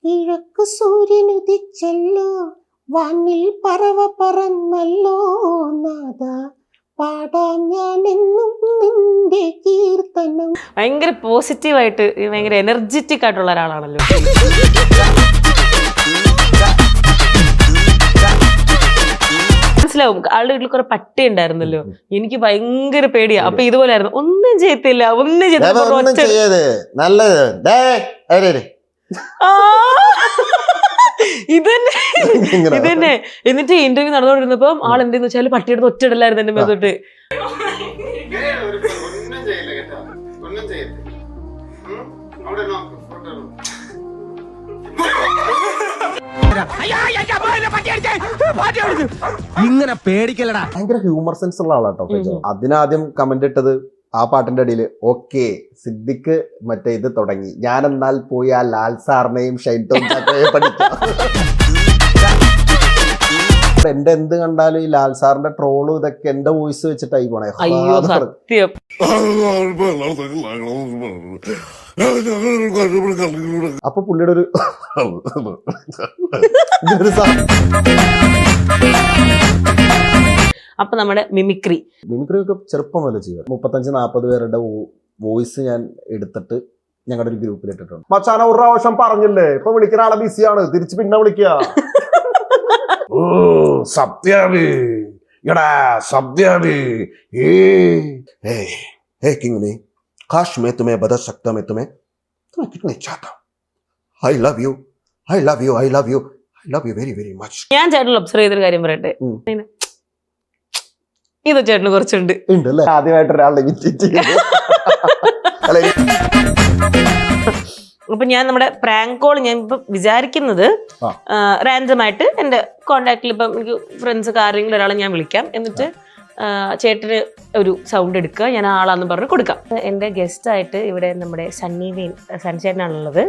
കിഴക്ക് സൂര്യനുദിച്ചല്ലോ, വാനിൽ പറവ പറന്നല്ലോ നാഥ, പാടാം ഞാൻ എന്നും നിന്റെ കീർത്തനം. ഭയങ്കര പോസിറ്റീവായിട്ട് ഭയങ്കര എനർജറ്റിക് ആയിട്ടുള്ള ഒരാളാണല്ലോ. മനസ്സിലാവും, ആളുടെ വീട്ടിൽ കുറെ പട്ടി ഉണ്ടായിരുന്നല്ലോ, എനിക്ക് ഭയങ്കര പേടിയാ. അപ്പൊ ഇതുപോലെ ആയിരുന്നു, ഒന്നും ചെയ്യത്തില്ല, ഒന്നും ഇതന്നെ. എന്നിട്ട് ഇന്റർവ്യൂ നടന്നുകൊണ്ടിരുന്നപ്പോ ആൾ എന്തെന്ന് വെച്ചാൽ പട്ടിയുടെ ഒറ്റയിടലായിരുന്നു എന്റെ മേത്തോട്ട്. ഇങ്ങനെ പേടിക്കലടാ. ഭയങ്കര ഹ്യൂമർ സെൻസ് ഉള്ള ആളാട്ടോ. അതിനാദ്യം കമന്റ് ഇട്ടത് ആ പാട്ടിന്റെ അടിയിൽ ഓക്കെ സിദ്ദിഖ് മറ്റേ ഇത് തുടങ്ങി, ഞാൻ എന്നാൽ പോയി ആ ലാൽ സാറിനെയും ഷൈൻ ടോം ചാക്കോയെ പഠിക്കാം. എന്റെ എന്ത് കണ്ടാലും ഈ ലാൽ സാറിന്റെ ട്രോളും ഇതൊക്കെ എന്റെ വോയിസ് വെച്ചിട്ടായി പോണേ. അപ്പൊ പുള്ളിയുടെ ഒരു അപ്പൊ നമ്മുടെ മിമിക്രി ഒക്കെ ചെറുപ്പം വല്ല ചെയ്യുക. 35-40 പേരുടെ വോയിസ് ഞാൻ എടുത്തിട്ട് ഞങ്ങളുടെ ഒരു ഗ്രൂപ്പിൽ ഇട്ടിട്ടുണ്ട്. മച്ചാന ഒരു പ്രാവശ്യം പറഞ്ഞില്ലേ, ഇപ്പൊ വിളിക്കുന്ന ആളെ ബിസിയാണ്, തിരിച്ച് പിന്നെ വിളിക്കുക. ഓ സത്യാവി എടാ സത്യാവി किंगनी काश मैं तुम्हें बदल सकता, मैं तुम्हें कितने चाहता हूँ. I love you, I love you, I love you, I love you very very much. ഞാൻ ചേട്ടനിൽ ഒബ്സർവ് ചെയ്തൊരു കാര്യം പറയട്ടെ, ഇത് ചേട്ടന് കുറച്ചുണ്ട് ഉണ്ടല്ലേ. ആദ്യമായിട്ട് ഒരാളുടെ ഇമിറ്റേറ്റ് ചെയ്യുന്നത്. അപ്പൊ ഞാൻ നമ്മുടെ പ്രാങ്ക് കോൾ ഞാൻ ഇപ്പൊ വിചാരിക്കുന്നത് റാൻഡം ആയിട്ട് എന്റെ കോണ്ടാക്ടിൽ ഇപ്പം എനിക്ക് ഫ്രണ്ട്സ് ആരെങ്കിലും ഒരാളെ ഞാൻ വിളിക്കാം, എന്നിട്ട് ചേട്ടന് ഒരു സൗണ്ട് എടുക്കുക, ഞാൻ ആളാന്ന് പറഞ്ഞ് കൊടുക്കാം. എന്റെ ഗസ്റ്റ് ആയിട്ട് ഇവിടെ നമ്മുടെ സൺചേട്ടനാണുള്ളത്.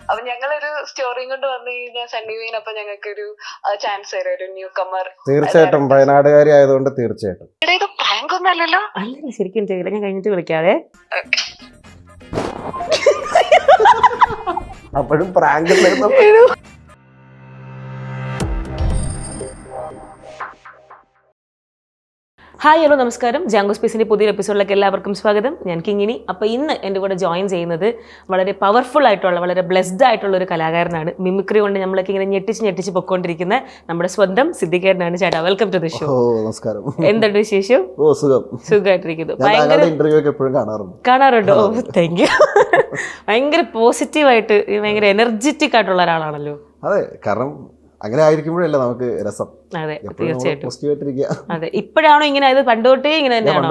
അപ്പൊ ഞങ്ങളൊരു സ്റ്റോറിയും കൊണ്ട് വന്നു കഴിഞ്ഞാൽ സണ്ണിവീൻ അപ്പൊ ഞങ്ങൾക്കൊരു ചാൻസ് തരും, ഒരു ന്യൂ കമ്മർ. തീർച്ചയായിട്ടും വയനാടുകാരി ആയതുകൊണ്ട് തീർച്ചയായിട്ടും. ഇത് പ്രാങ്ക് ഒന്നും അല്ലല്ലോ. അല്ല ശരിക്കും ചെയ്യില്ല, ഞാൻ കഴിഞ്ഞിട്ട് വിളിക്കാവേ. അപ്പോഴും പ്രാങ്ക്. ഹായ് ഹലോ നമസ്കാരം, ജാങ്കോ സ്പേസിൻ്റെ പുതിയൊരു എപ്പിസോഡിലേക്ക് എല്ലാവർക്കും സ്വാഗതം. ഞാൻ കിങ്ങിണി. അപ്പോൾ ഇന്ന് എൻ്റെ കൂടെ ജോയിൻ ചെയ്യുന്നത് വളരെ പവർഫുൾ ആയിട്ടുള്ള വളരെ ബ്ലെസ്ഡ് ആയിട്ടുള്ള ഒരു കലാകാരനാണ്. മിമിക്രി കൊണ്ട് നമ്മളൊക്കെ ഇങ്ങനെ ഞെട്ടിച്ച് പൊക്കോണ്ടിരിക്കുന്ന നമ്മുടെ സ്വന്തം സിദ്ദിഖേട്ടനാണ്. ചേട്ടാ വെൽക്കം ടു ദി ഷോ. നമസ്കാരം. എന്തുണ്ട് വിശേഷം? സുഖമായിട്ടിരിക്കുന്നു. കാണാറുണ്ടോ? ഓ താങ്ക് യു. ഭയങ്കര പോസിറ്റീവായിട്ട് ഭയങ്കര എനർജറ്റിക് ആയിട്ടുള്ള ഒരാളാണല്ലോ. അതെ, കാരണം അങ്ങനെ ആയിരിക്കുമ്പോഴല്ലേ നമുക്ക് രസം. അതെ തീർച്ചയായിട്ടും. അതെ, ഇപ്പോഴാണോ ഇങ്ങനെ? അത് പണ്ടോട്ടേ ഇങ്ങനെ തന്നെയാണോ?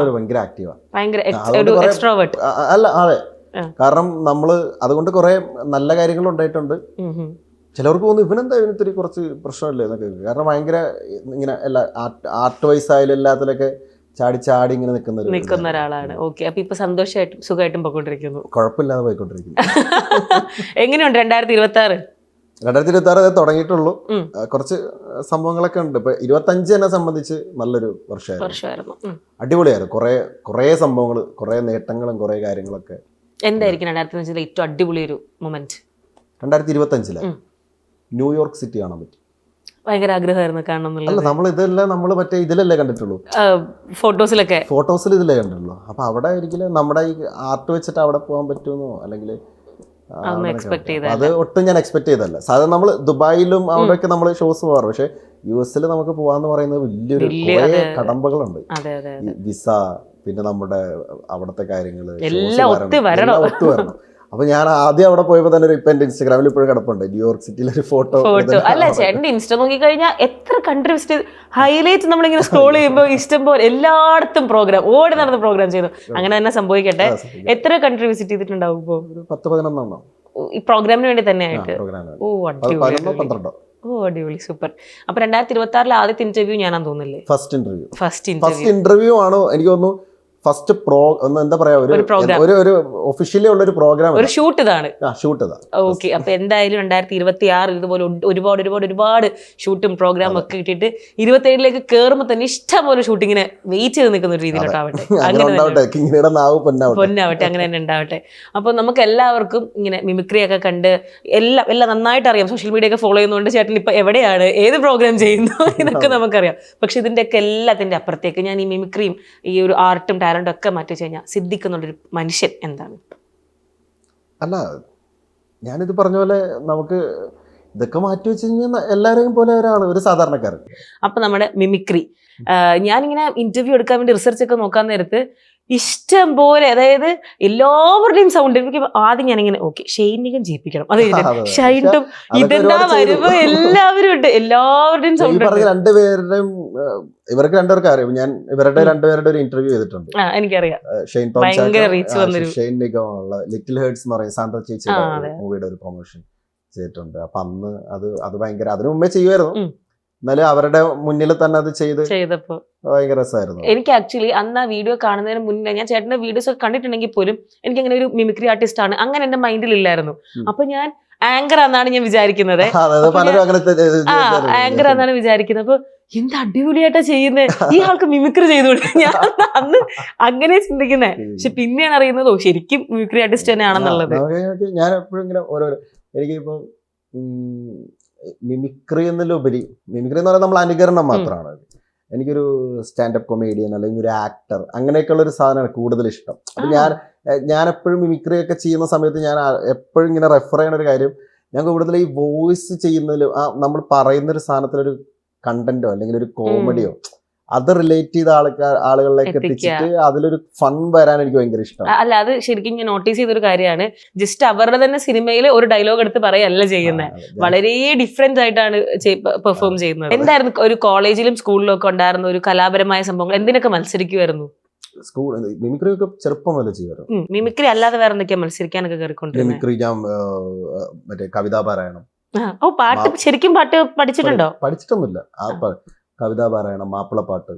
ഭയങ്കര എക്സ്ട്രോവേർട്ട് അല്ല? അതെ, കാരണം നമ്മള് അതുകൊണ്ട് കുറെ നല്ല കാര്യങ്ങൾ ഉണ്ടായിട്ടുണ്ട്. ചിലവർക്ക് തോന്നുന്നു ഇവനെന്താ ഇവനത്തിരി കുറച്ച് പ്രശ്നമല്ലേ എന്നൊക്കെ. കാരണം ഭയങ്കര ഇങ്ങനെ എല്ലാ ആർട്ട് വൈസ് ആയാലും എല്ലാത്തിലൊക്കെ ചാടി ഇങ്ങനെ നിൽക്കുന്ന ഒരാളാണ്. ഓക്കെ, അപ്പൊ ഇപ്പൊ സന്തോഷമായിട്ടും സുഖമായിട്ടും പോയിക്കൊണ്ടിരിക്കുന്നു? കുഴപ്പമില്ലാതെ പോയിക്കൊണ്ടിരിക്കുന്നു. എങ്ങനെയുണ്ട് 2026? 2026 തുടങ്ങിയിട്ടുള്ളൂ. കുറച്ച് സംഭവങ്ങളൊക്കെ ഉണ്ട്. ഇപ്പൊ 25 എന്നെ സംബന്ധിച്ച് നല്ലൊരു വർഷമായിരുന്നു. അടിപൊളിയായിരുന്നു. കുറെ സംഭവങ്ങൾ, കുറെ നേട്ടങ്ങളും കുറെ കാര്യങ്ങളൊക്കെ. എന്തായിരിക്കും 2025 ഏറ്റവും അടിപൊളി ഒരു മൊമെന്റ്? 2025 ന്യൂയോർക്ക് സിറ്റി കാണാൻ പറ്റി. ഭയങ്കര ആഗ്രഹമായിരുന്നു കാണണം. അല്ല, നമ്മൾ ഇതെല്ലാം നമ്മൾ മറ്റേ ഇതിലല്ലേ കണ്ടിട്ടുള്ളൂ, ഫോട്ടോസിൽ ഇതിലേ കണ്ടിട്ടുള്ളൂ. അപ്പൊ അവിടെ ഒരിക്കലും നമ്മുടെ ഈ ആർട്ട് വെച്ചിട്ട് അവിടെ പോകാൻ പറ്റുമെന്നോ അല്ലെങ്കിൽ അത് ഒട്ടും ഞാൻ എക്സ്പെക്ട് ചെയ്തല്ല. സാധാരണ നമ്മൾ ദുബായിലും അവിടെയൊക്കെ നമ്മൾ ഷോസ് പോകാറ്, പക്ഷെ US നമുക്ക് പോവാന്ന് പറയുന്നത് വലിയൊരു കടമ്പകളുണ്ട്. വിസ, പിന്നെ നമ്മുടെ അവിടുത്തെ കാര്യങ്ങള് ഒത്തു വരണം. അപ്പൊ ഞാൻ ആദ്യം അവിടെ പോയപ്പോ തന്നെ ഇപ്പൊ എന്റെ ഇൻസ്റ്റാഗ്രാമിൽ ഇപ്പോഴും കിടപ്പുണ്ട് ന്യൂയോർക്ക് സിറ്റിയിലെ ഒരു ഫോട്ടോ. അല്ല, ചേട്ടന്റെ ഇൻസ്റ്റ നോക്കി കഴിഞ്ഞാൽ എത്ര കൺട്രി വിസിറ്റ് ഹൈലൈറ്റ് നമ്മളിങ്ങനെ സ്ക്രോൾ ചെയ്യുമ്പോൾ ഇഷ്ടം പോലെ എല്ലായിടത്തും പ്രോഗ്രാം ഓടി നടന്ന് പ്രോഗ്രാം ചെയ്തു. അങ്ങനെ തന്നെ സംഭവിക്കട്ടെ. എത്ര കൺട്രി വിസിറ്റ് ചെയ്തിട്ടുണ്ടാവും ഇപ്പൊ? 10-11 ഈ പ്രോഗ്രാമിന് വേണ്ടി തന്നെ ആയിട്ട്. ഓ അടിപൊളി, സൂപ്പർ. അപ്പൊ 2026 ആദ്യത്തെ ഇന്റർവ്യൂ ഞാനാന്ന് തോന്നില്ലേ? ഫസ്റ്റ് ഇന്റർവ്യൂ ആണോ എനിക്ക് തോന്നുന്നു. ഫസ്റ്റ് എന്താ പറയാ ഒരു program. ഒരു ഒഫീഷ്യലി ഉള്ള ഒരു പ്രോഗ്രാം, ഒരു ഷൂട്ട് ഇതാണ്. ഷൂട്ട് ഇതാ. ഓക്കെ. അപ്പൊ എന്തായാലും 2026 ഇതുപോലെ ഒരുപാട് ഷൂട്ടും പ്രോഗ്രാം ഒക്കെ കിട്ടിയിട്ട് 27ലേക്ക് കയറുമ്പോൾ തന്നെ ഇഷ്ടം പോലെ ഷൂട്ടിങ്ങിന് വെയിറ്റ് ചെയ്ത് നിൽക്കുന്ന ഒരു രീതിയിലോട്ടാവട്ടെ. പൊന്നാവട്ടെ, അങ്ങനെ തന്നെ ഉണ്ടാവട്ടെ. അപ്പൊ നമുക്ക് എല്ലാവർക്കും ഇങ്ങനെ മിമിക്രി ഒക്കെ കണ്ട് എല്ലാം നന്നായിട്ട് അറിയാം. സോഷ്യൽ മീഡിയ ഒക്കെ ഫോളോ ചെയ്യുന്നതുകൊണ്ട് ചേട്ടൻ ഇപ്പൊ എവിടെയാണ്, ഏത് പ്രോഗ്രാം ചെയ്യുന്നു ഇതൊക്കെ നമുക്കറിയാം. പക്ഷെ ഇതിന്റെയൊക്കെ എല്ലാത്തിന്റെ അപ്പുറത്തേക്ക് ഞാൻ ഈ മിമിക്രിയും ഈ ഒരു ആർട്ടും ടാലന്റും ഒക്കെ മാറ്റി കഴിഞ്ഞാൽ സിദ്ദിഖെന്നുള്ളൊരു മനുഷ്യൻ എന്താണ്? അല്ല, ഞാനിത് പറഞ്ഞ പോലെ നമുക്ക് ഇതൊക്കെ മാറ്റി വെച്ച് കഴിഞ്ഞാൽ എല്ലാവരെയും പോലെ ഒരാള്, ഒരു സാധാരണക്കാരൻ. അപ്പൊ നമ്മുടെ മിമിക്രി ഞാനിങ്ങനെ ഇന്റർവ്യൂ എടുക്കാൻ വേണ്ടി റിസർച്ച് ഒക്കെ നോക്കാൻ നേരത്ത് ഇഷ്ടം പോലെ, അതായത് എല്ലാവരുടെയും സൗണ്ട് എനിക്ക് ആദ്യം ഞാനിങ്ങനെ ഓക്കെ ഷെയ്നികം ചെയ്യിപ്പിക്കണം, അത് ഷൈനും ഇതെന്താ വരുമ്പോ എല്ലാവരും ഉണ്ട്, എല്ലാവരുടെയും സൗണ്ട്. രണ്ടുപേരുടെയും ഇവർക്ക് രണ്ടുപേർക്ക് അറിയാം. ഞാൻ ഇവരുടെ രണ്ടുപേരുടെ ഒരു ഇന്റർവ്യൂ ചെയ്തിട്ടുണ്ട്. എനിക്കറിയാം. ഷെയ്ൻ നിഗമുള്ള ലിറ്റിൽ ഹേർട്സ് എന്ന് പറയും, സാന്ദ്ര ചേച്ചിയുടെ മൂവിയുടെ ഒരു പ്രൊമോഷൻ ചെയ്തിട്ടുണ്ട്. അപ്പൊ അന്ന് അത് ഭയങ്കര, അതിനു മുമ്പേ ചെയ്യുമായിരുന്നു, എന്നാലും അവരുടെ മുന്നിൽ തന്നെ അത് ചെയ്തപ്പോ ഭയങ്കര രസമായിരുന്നു. എനിക്ക് ആക്ച്വലി അന്ന് ആ വീഡിയോ കാണുന്നതിന് മുന്നേ ഞാൻ ചേട്ടന്റെ വീഡിയോസ് ഒക്കെ കണ്ടിട്ടുണ്ടെങ്കിൽ പോലും എനിക്ക് അങ്ങനെ ഒരു മിമിക്രി ആർട്ടിസ്റ്റ് ആണ് അങ്ങനെ എന്റെ മൈൻഡിൽ ഇല്ലായിരുന്നു. അപ്പൊ ഞാൻ ആങ്കർ എന്നാണ് ഞാൻ വിചാരിക്കുന്നത്. ആങ്കർ എന്നാണ് വിചാരിക്കുന്നത്. അപ്പൊ എന്ത് അടിപൊളിയായിട്ടാ ചെയ്യുന്നത്, ഈ ആൾക്ക് മിമിക്രി ചെയ്തോളൂ. ഞാൻ അന്ന് അങ്ങനെ ചിന്തിക്കുന്നേ. പക്ഷെ പിന്നെയാണ് അറിയുന്നത് ശരിക്കും മിമിക്രി ആർട്ടിസ്റ്റ് തന്നെയാണെന്നുള്ളത്. ഞാൻ എപ്പോഴും ഇങ്ങനെ എനിക്കിപ്പോ മിമിക്രി എന്നതിലുപരി, മിമിക്രി എന്ന് പറയുന്നത് നമ്മൾ അനുകരണം മാത്രമാണ്. എനിക്കൊരു സ്റ്റാൻഡപ്പ് കൊമേഡിയൻ അല്ലെങ്കിൽ ഒരു ആക്ടർ അങ്ങനെയൊക്കെയുള്ള ഒരു സാധനമാണ് കൂടുതൽ ഇഷ്ടം. അപ്പൊ ഞാൻ എപ്പോഴും മിമിക്രി ഒക്കെ ചെയ്യുന്ന സമയത്ത് ഞാൻ എപ്പോഴും ഇങ്ങനെ റെഫർ ചെയ്യുന്ന ഒരു കാര്യം, ഞാൻ കൂടുതൽ ഈ വോയിസ് ചെയ്യുന്നതിൽ നമ്മൾ പറയുന്നൊരു സാധനത്തിലൊരു കണ്ടന്റോ അല്ലെങ്കിൽ ഒരു കോമഡിയോ അത് റിലേറ്റ് ചെയ്ത ആളുകളിലേക്ക് എത്തിച്ചിട്ട് അതിലൊരു ഫൺ വരാൻ എനിക്ക് ഭയങ്കര ഇഷ്ടമാണ്. അല്ല, അത് ശരിക്കും ഞാൻ നോട്ടീസ് ചെയ്തൊരു കാര്യമാണ്. ജസ്റ്റ് അവരുടെ തന്നെ സിനിമയിൽ ഒരു ഡയലോഗ് എടുത്ത് പറയല്ല ചെയ്യുന്നത്, വളരെ ഡിഫറെന്റ് ആയിട്ടാണ് പെർഫോം ചെയ്യുന്നത്. എന്തായിരുന്നു ഒരു കോളേജിലും സ്കൂളിലും ഒക്കെ ഉണ്ടായിരുന്ന ഒരു കലാപരമായ സംഭവങ്ങൾ, എന്തിനൊക്കെ മത്സരിക്കുമായിരുന്നു? മിമിക്രി ഒക്കെ ചെറുപ്പം വരെ ചെയ്യുമായിരുന്നു. മിമിക്രി അല്ലാതെ വേറെ എന്തൊക്കെയാ മത്സരിക്കാനൊക്കെ കയറിക്കൊണ്ടിരുന്നത്? മിമിക്രി ഞാൻ മറ്റേ കവിതാ പാരായണം. പാട്ട് ശരിക്കും പാട്ട് പഠിച്ചിട്ടുണ്ടോ? പഠിച്ചിട്ടൊന്നുമില്ല. കവിതാ പാരായണം, മാപ്പിളപ്പാട്ട്,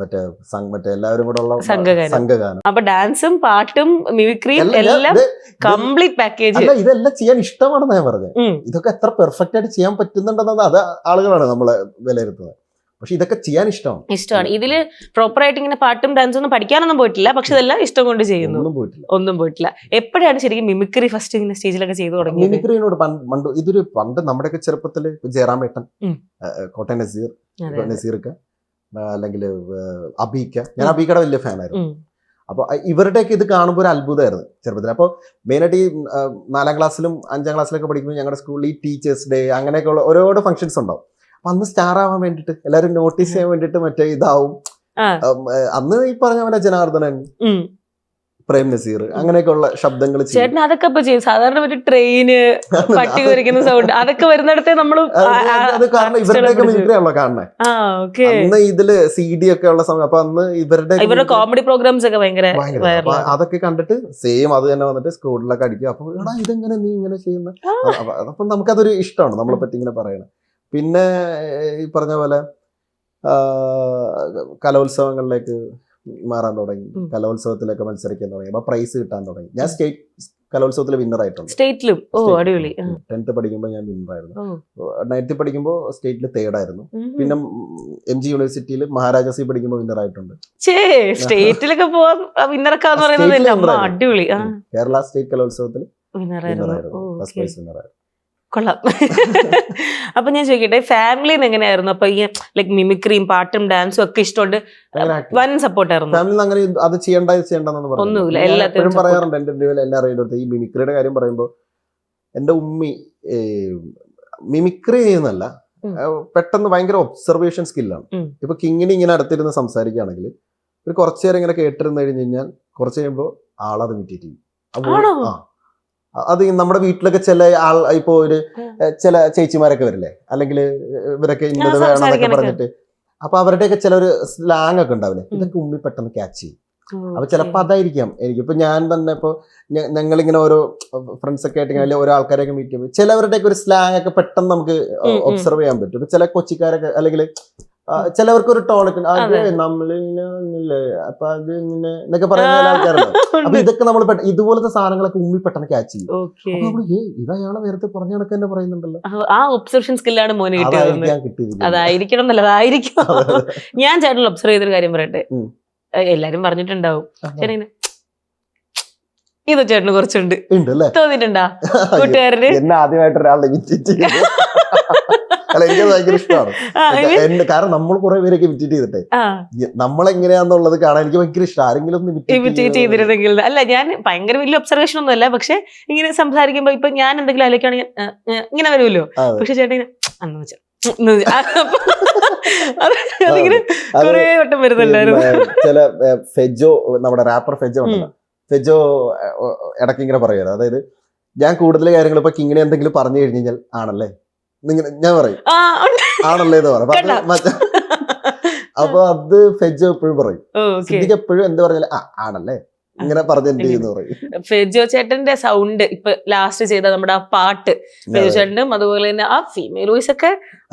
മറ്റേ എല്ലാവരും കൂടെ ഉള്ള സംഘഗാനം. അപ്പൊ ഡാൻസും പാട്ടും മിമിക്രിയും എല്ലാം കംപ്ലീറ്റ് പാക്കേജ്. ഇതെല്ലാം ചെയ്യാൻ ഇഷ്ടമാണെന്ന് ഞാൻ പറഞ്ഞത്. ഇതൊക്കെ എത്ര പെർഫെക്റ്റ് ആയിട്ട് ചെയ്യാൻ പറ്റുന്നുണ്ടെന്നത് അത് ആളുകളാണ് നമ്മളെ വിലയിരുത്തുന്നത്. പക്ഷെ ഇതൊക്കെ ചെയ്യാൻ ഇഷ്ടമാണ്. ഇതില് പ്രോപ്പർ ആയിട്ട് ഇങ്ങനെ പാട്ടും ഡാൻസും ഒന്നും പഠിക്കാനൊന്നും പോയിട്ടില്ല, പക്ഷെ ഇതെല്ലാം ഇഷ്ടം കൊണ്ട് ചെയ്യുന്നു. ഒന്നും പോയിട്ടില്ല. എപ്പോഴാണ് ശരിക്കും മിമിക്രി ഫസ്റ്റ് ഇങ്ങനെ സ്റ്റേജിലൊക്കെ ചെയ്തു തുടങ്ങി? മിമിക്രിനോട് പണ്ട് നമ്മുടെയൊക്കെ ചെറുപ്പത്തില് ജയറാമേട്ടൻ, കോട്ടയം നസീർക്ക്, അല്ലെങ്കിൽ അബീക്ക. ഞാൻ അബീക്കയുടെ വലിയ ഫാനായിരുന്നു. അപ്പൊ ഇവരുടെയൊക്കെ ഇത് കാണുമ്പോൾ ഒരു അത്ഭുതമായിരുന്നു ചെറുപ്പത്തിൽ. അപ്പോൾ മെയിനായിട്ട് ഈ 4ാം ക്ലാസ്സിലും 5ാം ക്ലാസ്സിലൊക്കെ പഠിക്കുമ്പോൾ ഞങ്ങളുടെ സ്കൂളിൽ ഈ ടീച്ചേഴ്സ് ഡേ അങ്ങനെയൊക്കെയുള്ള ഓരോരോ ഫംഗ്ഷൻസ് ഉണ്ടാവും. അപ്പൊ അന്ന് സ്റ്റാർ ആവാൻ വേണ്ടിട്ട് എല്ലാവരും നോട്ടീസ് ചെയ്യാൻ വേണ്ടിട്ട് മറ്റേ ഇതാവും. അന്ന് ഈ പറഞ്ഞ പോലെ ജനാർദ്ദനൻ, പ്രേം നസീർ അങ്ങനെയൊക്കെയുള്ള ശബ്ദങ്ങൾ. ചേട്ടൻ അതൊക്കെ ഇപ്പൊ ചെയ്യും. സാധാരണ ഒരു ട്രെയിന്, പട്ടി കുരയ്ക്കുന്ന സൗണ്ട് അതൊക്കെ വരുന്നിടത്തെ നമ്മള് കാരണം ഇവരുടെയൊക്കെ മിമിക്രി ആണല്ലോ കാണുന്നത്. അന്ന് ഇതില് CD ഒക്കെ ഉള്ള സമയം. അപ്പൊ അന്ന് ഇവരുടെ കോമഡി പ്രോഗ്രാംസ് ഒക്കെ ഭയങ്കര അതൊക്കെ കണ്ടിട്ട് സെയിം അത് തന്നെ വന്നിട്ട് സ്കൂളിലൊക്കെ അടിക്കും. അപ്പൊ എടാ ഇതെങ്ങനെ നീ ഇങ്ങനെ ചെയ്യുന്ന, അപ്പൊ നമുക്കതൊരു ഇഷ്ടമാണ് നമ്മളെ പറ്റി ഇങ്ങനെ പറയണത്. പിന്നെ ഈ പറഞ്ഞ പോലെ കലോത്സവങ്ങളിലേക്ക് മാറാൻ തുടങ്ങി, കലോത്സവത്തിലൊക്കെ മത്സരിക്കാൻ തുടങ്ങി, അപ്പൊ പ്രൈസ് കിട്ടാൻ തുടങ്ങി. ഞാൻ സ്റ്റേറ്റ് കലോത്സവത്തിൽ വിന്നർ ആയിട്ടുണ്ട്. സ്റ്റേറ്റിലും 10th പഠിക്കുമ്പോൾ ഞാൻ വിന്നറായിരുന്നു. 9th പഠിക്കുമ്പോൾ സ്റ്റേറ്റിൽ 3rd ആയിരുന്നു. പിന്നെ MG യൂണിവേഴ്സിറ്റിയിൽ മഹാരാജാസിൽ പഠിക്കുമ്പോൾ വിന്നർ ആയിട്ടുണ്ട്. സ്റ്റേറ്റിലൊക്കെ അടിപൊളി. കേരള സ്റ്റേറ്റ് കലോത്സവത്തിൽ വിന്നറായിരുന്നു, ഫസ്റ്റ് പ്രൈസ് വിന്നറായിരുന്നു. കൊള്ളാം. അപ്പൊ ഞാൻ ചോദിക്കട്ടെ, ഫാമിലിന്ന് എങ്ങനെയായിരുന്നു? അപ്പൊ ഈ ലൈക് മിമിക്രിയും പാട്ടും ഡാൻസും ഒക്കെ ഇഷ്ടമുണ്ട്, വൻ സപ്പോർട്ടായിരുന്നു? ഫാമിലി അങ്ങനെ അത് ചെയ്യണ്ടെന്ന് ഒന്നുമില്ല, എല്ലാത്തിനും പറയാറുണ്ട്. എന്റെ എല്ലാം അറിയുന്നത് ഈ മിമിക്രിയുടെ കാര്യം പറയുമ്പോൾ എന്റെ ഉമ്മി മിമിക്രി ചെയ്യുന്നല്ല, പെട്ടെന്ന് ഭയങ്കര ഒബ്സർവേഷൻ സ്കില്ലാണ്. ഇപ്പൊ കിങ്ങിന് ഇങ്ങനെ അടുത്തിരുന്ന് സംസാരിക്കുകയാണെങ്കിൽ ഒരു കുറച്ചു നേരം ഇങ്ങനെ കേട്ടിരുന്ന് കഴിഞ്ഞ് കഴിഞ്ഞാൽ കുറച്ച് കഴിയുമ്പോൾ ആളത് ഇമിറ്റേറ്റ് ചെയ്യും. അത് നമ്മുടെ വീട്ടിലൊക്കെ ഇപ്പൊ ഒരു ചില ചേച്ചിമാരൊക്കെ വരില്ലേ, അല്ലെങ്കിൽ ഇവരൊക്കെ ഇന്നത് വേണമെന്നൊക്കെ പറഞ്ഞിട്ട്, അപ്പൊ അവരുടെയൊക്കെ ചിലൊരു സ്ലാങ് ഒക്കെ ഉണ്ടാവില്ലേ, ഇതൊക്കെ ഉമ്മി പെട്ടെന്ന് ക്യാച്ച് ചെയ്യും. അപ്പൊ ചിലപ്പോ അതായിരിക്കാം എനിക്കിപ്പോ ഞാൻ തന്നെ ഇപ്പൊ ഞങ്ങളിങ്ങനെ ഓരോ ഫ്രണ്ട്സ് ഒക്കെ ആയിട്ട് അല്ലെങ്കിൽ ഓരോ ആൾക്കാരെയൊക്കെ മീറ്റ് ചെയ്യുമ്പോൾ ചിലവരുടെയൊക്കെ ഒരു സ്ലാങ് ഒക്കെ പെട്ടെന്ന് നമുക്ക് ഒബ്സർവ് ചെയ്യാൻ പറ്റും. ഇപ്പൊ ചില കൊച്ചിക്കാരൊക്കെ അല്ലെങ്കിൽ ചിലവർക്ക് ഒരു ടോണൊക്കെ നമ്മളില്ലേ അപ്പൊ അത് ഇങ്ങനെ എന്നൊക്കെ പറയുന്ന ചില ആൾക്കാരുണ്ട്. അപ്പൊ ഇതൊക്കെ നമ്മൾ ഇതുപോലത്തെ സാധനങ്ങളൊക്കെ ഉമ്മി പെട്ടെന്ന് ക്യാച്ച് ചെയ്യും. അപ്പൊ നമ്മള് ഇത് അയാളെ നേരത്തെ പറഞ്ഞ കണക്ക് തന്നെ പറയുന്നുണ്ടല്ലോ. ആ ഒബ്സർവേഷൻ സ്കില്ലാണ് മോന് കിട്ടിയത്. കിട്ടിയത് അതായിരിക്കണം എന്നല്ല, അതായിരിക്കും. ഞാൻ ചേട്ടനിൽ ഒബ്സർവ് ചെയ്തൊരു കാര്യം പറയട്ടെ. എല്ലാരും പറഞ്ഞിട്ടുണ്ടാവും ചേട്ടനെ ഇത് ചേട്ടന് കുറച്ചുണ്ട് തോന്നിട്ടുണ്ടാ കൂട്ടുകാരന്. എന്നെ ആദ്യമായിട്ട് ഒരാളെ ഇമിറ്റേറ്റ് ചെയ്തു. അല്ല എനിക്കത് ഭയങ്കര ഇഷ്ടമാണ്. കാരണം നമ്മൾ കുറെ പേരൊക്കെ ഇമിറ്റേറ്റ് ചെയ്തിട്ടെ നമ്മളെങ്ങനെയാന്നുള്ളത് കാണാൻ എനിക്ക് ഭയങ്കര ഇഷ്ടം. ആരെങ്കിലും ഒന്ന് ഇമിറ്റേറ്റ് ചെയ്തിരുന്നെങ്കിൽ. അല്ല ഞാൻ ഭയങ്കര വലിയ ഒബ്സർവേഷൻ ഒന്നും അല്ല, പക്ഷെ ഇങ്ങനെ സംസാരിക്കുമ്പോ ഇപ്പൊ ഞാൻ എന്തെങ്കിലും ആലോചിക്കുകയാണെങ്കിൽ ഇങ്ങനെ വരുമല്ലോ. പക്ഷെ ചേട്ടൻ അന്ന് വെച്ചാൽ അതിങ്ങനെ കുറെ വട്ടം വരുന്നുണ്ടായിരുന്നു. ചില ഫെജോ, നമ്മുടെ റാപ്പർ ഫെജോ ഉണ്ടല്ലോ, ഫെജോ ഇടയ്ക്ക് ഇങ്ങനെ പറയുന്നത്, അതായത് ഞാൻ കൂടുതൽ കാര്യങ്ങൾ ഇപ്പൊ ഇങ്ങനെ എന്തെങ്കിലും പറഞ്ഞു കഴിഞ്ഞു കഴിഞ്ഞാൽ ആണല്ലേ ഞാൻ പറയും ആണല്ലേ എന്ന് പറയും. അപ്പൊ അത് ഫെജോ എപ്പോഴും പറയും. സിദ്ദിഖ് എപ്പോഴും എന്ത് പറഞ്ഞാലും ആണല്ലേ ഇങ്ങനെ പറഞ്ഞ് എന്ത് ചെയ്യുന്നു പറയും. ഫെജോ ചേട്ടന്റെ സൗണ്ട് ഇപ്പൊ ലാസ്റ്റ് ചെയ്ത നമ്മുടെ ആ പാട്ട് ഫെജോ ചേട്ടനും അതുപോലെ തന്നെ ആ ഫീമെയിൽ വോയിസ് ഒക്കെ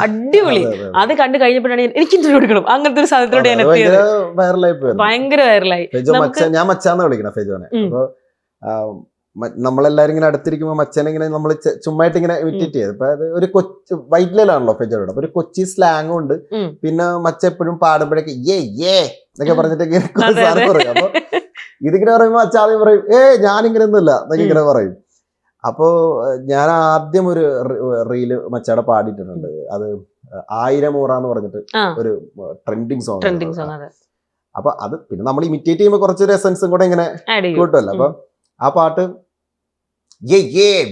അടിപൊളി. അത് കണ്ടു കഴിഞ്ഞപ്പോഴാണ് എനിക്ക് ഇന്റർവ്യൂ എടുക്കണം അങ്ങനത്തെ ഒരു സാധനത്തിലൂടെ ഞാൻ എത്തിയത്. ഭയങ്കര വൈറലായി. ഞാൻ മച്ചാന്ന് വിളിക്കണം ഫെജോനെ. അപ്പൊ നമ്മളെല്ലാരും ഇങ്ങനെ അടുത്തിരിക്കുമ്പോ മച്ചനെ ഇങ്ങനെ നമ്മൾ ചുമ്മായിട്ട് ഇങ്ങനെ ഇമിറ്റേറ്റ് ചെയ്ത്. അപ്പൊ അത് ഒരു കൊച്ചു വൈറ്റിലാണല്ലോ ഫെജോട്. അപ്പൊ ഒരു കൊച്ചി സ്ലാങ്ങും ഉണ്ട്. പിന്നെ മച്ച എപ്പോഴും പാടുമ്പോഴേക്ക് ഏ എന്നൊക്കെ പറഞ്ഞിട്ട് ഇങ്ങനെ സാധനം പറയും. അപ്പൊ ഇതിങ്ങനെ പറയുമ്പോ അച്ഛൻ ആദ്യം പറയും ഞാനിങ്ങനെ ഒന്നുമില്ല എന്നൊക്കെ ഇങ്ങനെ പറയും. അപ്പോ ഞാൻ ആദ്യം ഒരു റീല് മച്ചാടെ പാടിയിട്ടുണ്ട്. അത് 1000 ഊറാന്ന് പറഞ്ഞിട്ട് ഒരു ട്രെൻഡിങ് സോങ്. അപ്പൊ അത് പിന്നെ നമ്മൾ ഇമിറ്റേറ്റ് ചെയ്യുമ്പോ കുറച്ചൊരു എസൻസും കൂടെ ഇങ്ങനെ കൂട്ടുമല്ലോ. അപ്പൊ ആ പാട്ട്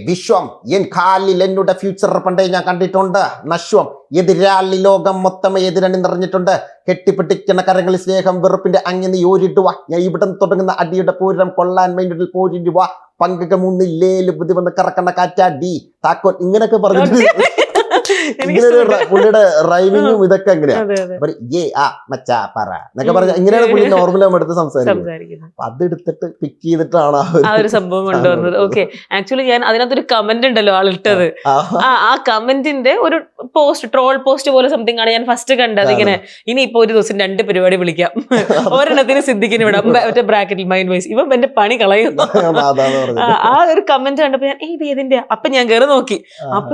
വിശ്വം എൻ കാലിൽ എന്നുടെ ഫ്യൂച്ചർ പണ്ടേ ഞാൻ കണ്ടിട്ടുണ്ട്. നശ്വം എതിരാളി ലോകം മൊത്തം എതിരണി നിറഞ്ഞിട്ടുണ്ട്. കെട്ടിപ്പിടിക്കുന്ന കരങ്ങളിൽ സ്നേഹം വെറുപ്പിന്റെ അങ്ങനെ ഓരിടുക. ഞാൻ ഇവിടെ തുടങ്ങുന്ന അടിയുടെ പൂരം കൊള്ളാൻ മൈൻഡിൽ പോരിടുക. പങ്കുകൾ മുന്നില്ലേല് ബുദ്ധി വന്ന് കറക്കണ കാറ്റാടി താക്കോൽ ഇങ്ങനെയൊക്കെ പറഞ്ഞിട്ട് ഇങ്ങനെ പുള്ളിയുടെ റൈമിങ്ങും ഇതൊക്കെ എങ്ങനെയാ മച്ചാ പറ എന്നൊക്കെ പറഞ്ഞ ഇങ്ങനെയാണ് പുള്ളി നോർമൽ ആകുമ്പോൾ എടുത്ത് സംസാരിക്കുന്നത്. അപ്പൊ അതെടുത്തിട്ട് പിക്ക് ചെയ്തിട്ടാണ് ആ ഒരു സംഭവം കൊണ്ടുവന്നത്. ഓക്കെ, ആക്ച്വലി ഞാൻ അതിനകത്തൊരു കമന്റ് ഉണ്ടല്ലോ ആളിട്ടത്. ആ കമന്റിന്റെ ഒരു പോസ്റ്റ്, ട്രോൾ പോസ്റ്റ് പോലെ സംതിങ് ആണ് ഞാൻ ഫസ്റ്റ് കണ്ടത്. ഇങ്ങനെ ഇനിയിപ്പോ ഒരു ദിവസം 2 പരിപാടി വിളിക്കാം, ഒരെണ്ണത്തിന് സിദ്ദിഖിന് വിടാം, മറ്റേ ബ്രാക്കറ്റിൽ മൈൻഡ് വൈസ് ഇവൻ എന്റെ പണി കളയുന്നു. ആ ഒരു കമന്റ് കണ്ടപ്പോ ഞാൻ ഇത് ഏതിന്റെ, അപ്പൊ ഞാൻ കയറി നോക്കി. അപ്പൊ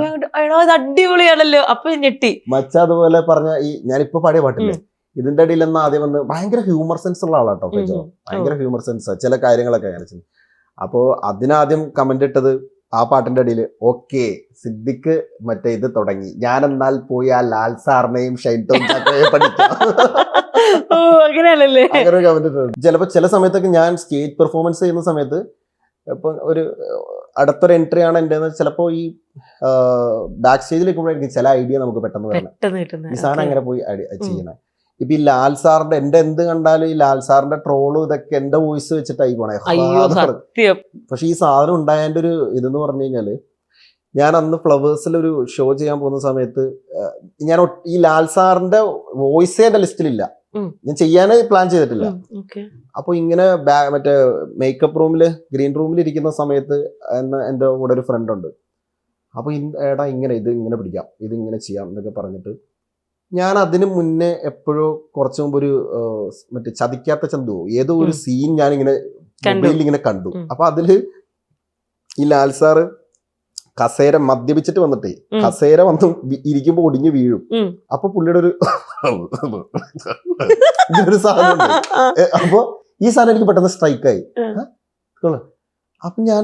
ഇത് അടിപൊളിയാണല്ലോ. അപ്പൊ ഞെട്ടി. മച്ച അതുപോലെ പറഞ്ഞ ഈ ഞാനിപ്പോ പാടിയ പാട്ടില്ലേ, ഇതിന്റെ ഇടയിൽ നിന്ന് ആദ്യം വന്ന് ഭയങ്കര ഹ്യൂമർ സെൻസ് ഉള്ള ആളാട്ടോ ഫെജോ. ഭയങ്കര ഹ്യൂമർ സെൻസ് ചില കാര്യങ്ങളൊക്കെ കാണിച്ചത്. അപ്പോ അതിനാദ്യം കമന്റ് ഇട്ടത് ആ പാട്ടിന്റെ അടിയിൽ ഓക്കെ സിദ്ദിഖ് മറ്റേ ഇത് തുടങ്ങി, ഞാൻ എന്നാൽ പോയി ആ ലാൽ സാറിനെയും ഷൈൻ ടോം ചാക്കോയെ പഠിക്കാം. അങ്ങനെ കമന്റ് ഇട്ടു. ചിലപ്പോ ചില സമയത്തൊക്കെ ഞാൻ സ്റ്റേജ് പെർഫോമൻസ് ചെയ്യുന്ന സമയത്ത് ഇപ്പൊ ഒരു അടുത്തൊരു എൻട്രി ആണ് എൻ്റെ, ചിലപ്പോ ഈ ബാക്ക് സ്റ്റേജിൽ നിൽക്കുമ്പോഴായിരിക്കും ചില ഐഡിയ നമുക്ക് പെട്ടെന്ന് വരണം. ഈ സാധനം അങ്ങനെ പോയി ചെയ്യണേ. ഇപ്പൊ ഈ ലാൽ സാറിന്റെ എന്റെ എന്ത് കണ്ടാലും ഈ ലാൽ സാറിന്റെ ട്രോളും ഇതൊക്കെ എന്റെ വോയിസ് വെച്ചിട്ടായി പോണേ. പക്ഷെ ഈ സാധനം ഉണ്ടായതിന്റെ ഒരു ഇതെന്ന് പറഞ്ഞു കഴിഞ്ഞാല്, ഞാൻ അന്ന് ഫ്ലവേഴ്സിൽ ഒരു ഷോ ചെയ്യാൻ പോകുന്ന സമയത്ത് ഞാൻ ഈ ലാൽ സാറിന്റെ വോയിസേ എന്റെ ലിസ്റ്റിലില്ല, ഞാൻ ചെയ്യാനേ പ്ലാൻ ചെയ്തിട്ടില്ല. അപ്പൊ ഇങ്ങനെ മറ്റേ മേക്കപ്പ് റൂമില് ഗ്രീൻ റൂമിൽ ഇരിക്കുന്ന സമയത്ത് എന്റെ കൂടെ ഒരു ഫ്രണ്ട് ഉണ്ട്. അപ്പൊ എടാ ഇങ്ങനെ ഇത് ഇങ്ങനെ പിടിക്കാം, ഇത് ഇങ്ങനെ ചെയ്യാം എന്നൊക്കെ പറഞ്ഞിട്ട് ഞാൻ അതിന് മുന്നേ എപ്പോഴോ കുറച്ചു മുമ്പ് ഒരു മറ്റേ ചതിക്കാത്ത ചന്തു ഏതോ ഒരു സീൻ ഞാൻ ഇങ്ങനെ മൊബൈലിൽ ഇങ്ങനെ കണ്ടു. അപ്പൊ അതില് ഈ ലാൽ സാറ് കസേര മദ്യപിച്ചിട്ട് വന്നിട്ടേ കസേര വന്ന് ഇരിക്കുമ്പോ ഒടിഞ്ഞു വീഴും. അപ്പൊ പുള്ളിയുടെ ഒരു സാധനം. അപ്പൊ ഈ സാധനം എനിക്ക് പെട്ടെന്ന് സ്ട്രൈക്കായി. അപ്പൊ ഞാൻ